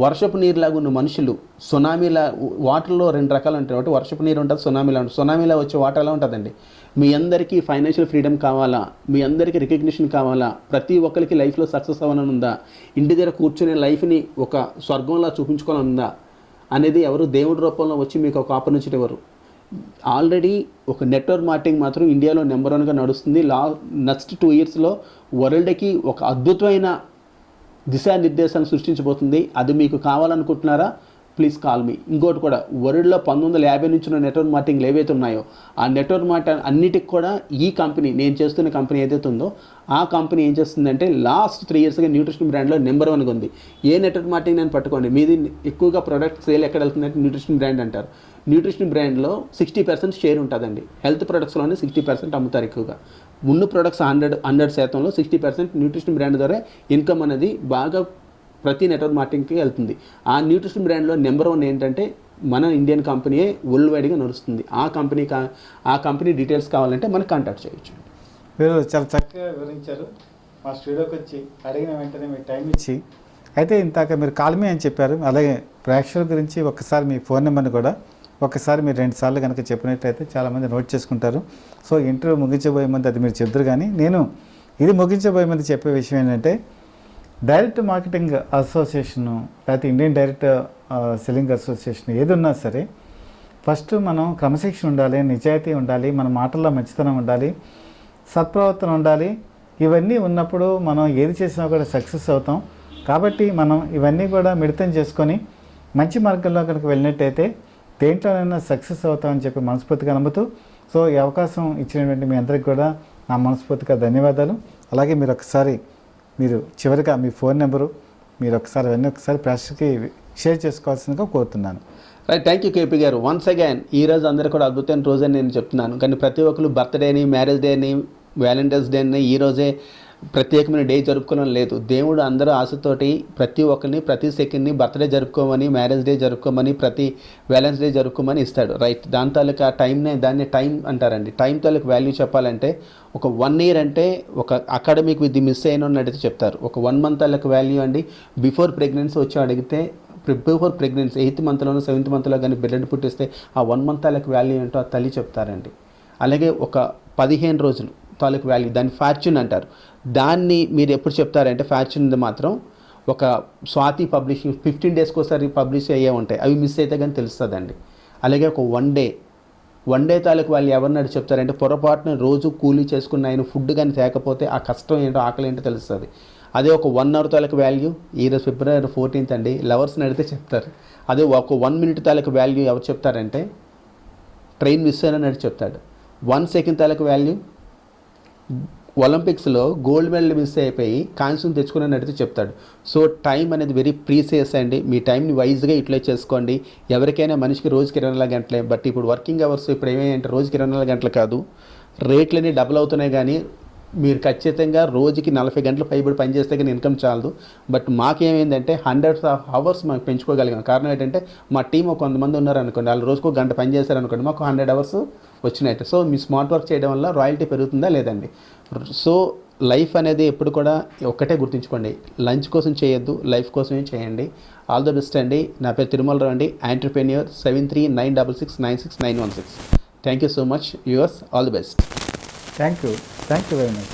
వర్షపు నీరులాగా ఉన్న మనుషులు, సునామీలా వాటర్లో 2 రకాలు ఉంటాయి. ఒకటి వర్షపు నీరు ఉంటుంది, సునామీలా ఉంటుంది. సునామీలా వచ్చే వాటర్ ఎలా ఉంటుందండి, మీ అందరికీ ఫైనాన్షియల్ ఫ్రీడమ్ కావాలా, మీ అందరికీ రికగ్నిషన్ కావాలా, ప్రతి ఒక్కరికి లైఫ్లో సక్సెస్ అవ్వాలని ఉందా, ఇంటి దగ్గర కూర్చునే లైఫ్ని ఒక స్వర్గంలా చూపించుకోవాలని ఉందా అనేది ఎవరు దేవుడి రూపంలో వచ్చి మీకు ఒక ఆపర్చునిటీ ఇవ్వరు. ఆల్రెడీ ఒక నెట్వర్క్ మార్కెటింగ్ మాత్రం ఇండియాలో నెంబర్ 1గా నడుస్తుంది. నెక్స్ట్ 2 yearsలో వరల్డ్కి ఒక అద్భుతమైన దిశానిర్దేశాన్ని సృష్టించబోతుంది. అది మీకు కావాలనుకుంటున్నారా? Please call me. ఇంకోటి కూడా వరల్డ్లో 1950 నుంచి ఉన్న నెట్వర్క్ మార్కెటింగ్లు ఏవైతే ఉన్నాయో ఆ నెట్వర్క్ మార్కెటింగ్ అన్నిటికి కూడా ఈ కంపెనీ, నేను చేస్తున్న కంపెనీ ఏదైతే ఉందో ఆ కంపెనీ ఏం చేస్తుందంటే లాస్ట్ 3 ఇయర్స్గా న్యూట్రిషన్ బ్రాండ్లో నెంబర్ 1గా ఉంది. ఏ నెట్వర్క్ మార్కెటింగ్ నేను పట్టుకోండి, మీది ఎక్కువగా ప్రొడక్ట్ సేల్ ఎక్కడ వెళ్తుందంటే న్యూట్రిషన్ బ్రాండ్ అంటారు. న్యూట్రిషన్ బ్రాండ్లో 60% షేర్ ఉంటుందండి. హెల్త్ ప్రొడక్ట్స్లోనే 60% అమ్ముతారు ఎక్కువగా. ఉన్న ప్రొడక్ట్స్ 100%లో 60% న్యూట్రిషన్ బ్రాండ్ ద్వారా ఇన్కమ్ అనేది బాగా ప్రతి నెట్వర్క్ మార్కెటింగ్కి వెళ్తుంది. ఆ న్యూట్రిషన్ బ్రాండ్లో నెంబర్ 1 ఏంటంటే మన ఇండియన్ కంపెనీయే వరల్డ్ వైడ్గా నడుస్తుంది. ఆ కంపెనీ డీటెయిల్స్ కావాలంటే మనకు కాంటాక్ట్ చేయొచ్చు. మీరు చాలా చక్కగా వివరించారు. మా స్టూడియోకి వచ్చి అడిగిన వెంటనే మీరు టైం ఇచ్చి, అయితే ఇంతాక మీరు కాల్మీ అని చెప్పారు. అలాగే ప్రేక్షకుల గురించి ఒక్కసారి మీ ఫోన్ నెంబర్ని కూడా ఒక్కసారి మీరు 2 సార్లు కనుక చెప్పినట్లయితే చాలామంది నోట్ చేసుకుంటారు. సో ఇంటర్వ్యూ ముగించబోయే ముందు అది మీరు చెప్తారు, కానీ నేను ఇది ముగించబోయే ముందు చెప్పే విషయం ఏంటంటే డైరెక్ట్ మార్కెటింగ్ అసోసియేషను లేకపోతే ఇండియన్ డైరెక్ట్ సెల్లింగ్ అసోసియేషన్ ఏది ఉన్నా సరే ఫస్ట్ మనం క్రమశిక్షణ ఉండాలి, నిజాయితీ ఉండాలి, మన మాటల్లో మంచితనం ఉండాలి, సత్ప్రవర్తన ఉండాలి. ఇవన్నీ ఉన్నప్పుడు మనం ఏది చేసినా కూడా సక్సెస్ అవుతాం. కాబట్టి మనం ఇవన్నీ కూడా మిళితం చేసుకొని మంచి మార్గంలో కనుక వెళ్ళినట్టయితే దేంట్లోనైనా సక్సెస్ అవుతామని చెప్పి మనస్ఫూర్తిగా నమ్ముతూ, సో ఈ అవకాశం ఇచ్చినటువంటి మీ అందరికి కూడా నా మనస్ఫూర్తిగా ధన్యవాదాలు. అలాగే మీరు చివరిగా మీ ఫోన్ నెంబరు మీరు ఒకసారి ప్రేక్షకులకి షేర్ చేసుకోవాల్సిందిగా కోరుతున్నాను. రైట్, థ్యాంక్ యూ కేపీ గారు. వన్స్ అగైన్ ఈ రోజు అందరూ కూడా అద్భుతమైన రోజు అని నేను చెప్తున్నాను. కానీ ప్రతి ఒక్కరు బర్త్డేని, మ్యారేజ్ డేని, వ్యాలంటైన్స్ డే అని ఈ రోజే ప్రత్యేకమైన డే జరుపుకోవడం లేదు. దేవుడు అందరూ ఆశతోటి ప్రతి ఒక్కరిని ప్రతి సెకండ్ని బర్త్డే జరుపుకోమని, మ్యారేజ్ డే జరుపుకోమని, ప్రతి వ్యాలెన్స్ డే జరుపుకోమని ఇస్తాడు. రైట్, దాని తాలూకా దాన్ని టైం అంటారండి. టైం తాలూకు వాల్యూ చెప్పాలంటే ఒక 1 ఇయర్ అంటే ఒక అకాడమిక్ విత్ మిస్ అయినట్టు చెప్తారు. ఒక 1 మంత్ తాలూకు వాల్యూ అండి. బిఫోర్ ప్రెగ్నెన్సీ వచ్చి అడిగితే బిఫోర్ ప్రెగ్నెన్సీ 8th మంత్లోనూ 7th మంత్లో కానీ బిడ్డను పుట్టిస్తే ఆ 1 మంత్ తాలూకు వాల్యూ ఏంటో ఆ తల్లి చెప్తారండి. అలాగే ఒక 15 రోజులు తాలూకు వాల్యూ, దాన్ని ఫార్చ్యూన్ అంటారు. దాన్ని మీరు ఎప్పుడు చెప్తారంటే ఫార్చ్యూన్ మాత్రం ఒక స్వాతి పబ్లిషింగ్ 15 డేస్కి ఒకసారి పబ్లిష్ అయ్యే ఉంటాయి, అవి మిస్ అయితే కానీ తెలుస్తుందండి. అలాగే ఒక 1 డే తాలూకు వాళ్ళు ఎవరినాడు చెప్తారంటే పొరపాటున రోజు కూలీ చేసుకున్న ఆయన ఫుడ్ కానీ తేకపోతే ఆ కష్టం ఏంటో, ఆకలి ఏంటో తెలుస్తుంది. అదే ఒక 1 అవర్ తాలూకు వాల్యూ ఈరోజు February 14th అండి, లవర్స్ని అడిగితే చెప్తారు. అదే ఒక 1 మినిట్ తాలూకు వాల్యూ ఎవరు చెప్తారంటే ట్రైన్ మిస్ అయినా చెప్తాడు. 1 సెకండ్ తాలూకు వాల్యూ ఒలింపిక్స్లో గోల్డ్ మెడల్ మిస్ అయిపోయి కాన్సన్ తెచ్చుకుని అడిగితే చెప్తాడు. సో టైం అనేది వెరీ ప్రీసియస్ అండి. మీ టైంని వైజ్గా యూటిలైజ్ చేసుకోండి. ఎవరికైనా మనిషికి రోజుకి 24 గంటలే, బట్ ఇప్పుడు వర్కింగ్ అవర్స్ ఇప్పుడు ఏమేంటే రోజుకి 24 గంటలు కాదు, రేట్లన్నీ డబుల్ అవుతున్నాయి. కానీ మీరు ఖచ్చితంగా రోజుకి 40 గంటలు పైబడి పనిచేస్తే కానీ ఇన్కమ్ చాలదు. బట్ మాకేమైందంటే 100 hours మాకు పెంచుకోగలిగాం. కారణం ఏంటంటే మా టీం కొంతమంది ఉన్నారు అనుకోండి, వాళ్ళు రోజుకు 1 గంట పని చేశారనుకోండి, మాకు 100 hours వచ్చినట్టు. సో మీ స్మార్ట్ వర్క్ చేయడం వల్ల రాయల్టీ పెరుగుతుందా లేదండి. సో లైఫ్ అనేది ఎప్పుడు కూడా ఒక్కటే గుర్తుంచుకోండి, లంచ్ కోసం చేయొద్దు, లైఫ్ కోసమే చేయండి. ఆల్ ద బెస్ట్ అండి. నా పేరు తిరుమలరావు అండి, entrepreneur. 7396696916. Thank you so much yours. All the best. Thank you very much.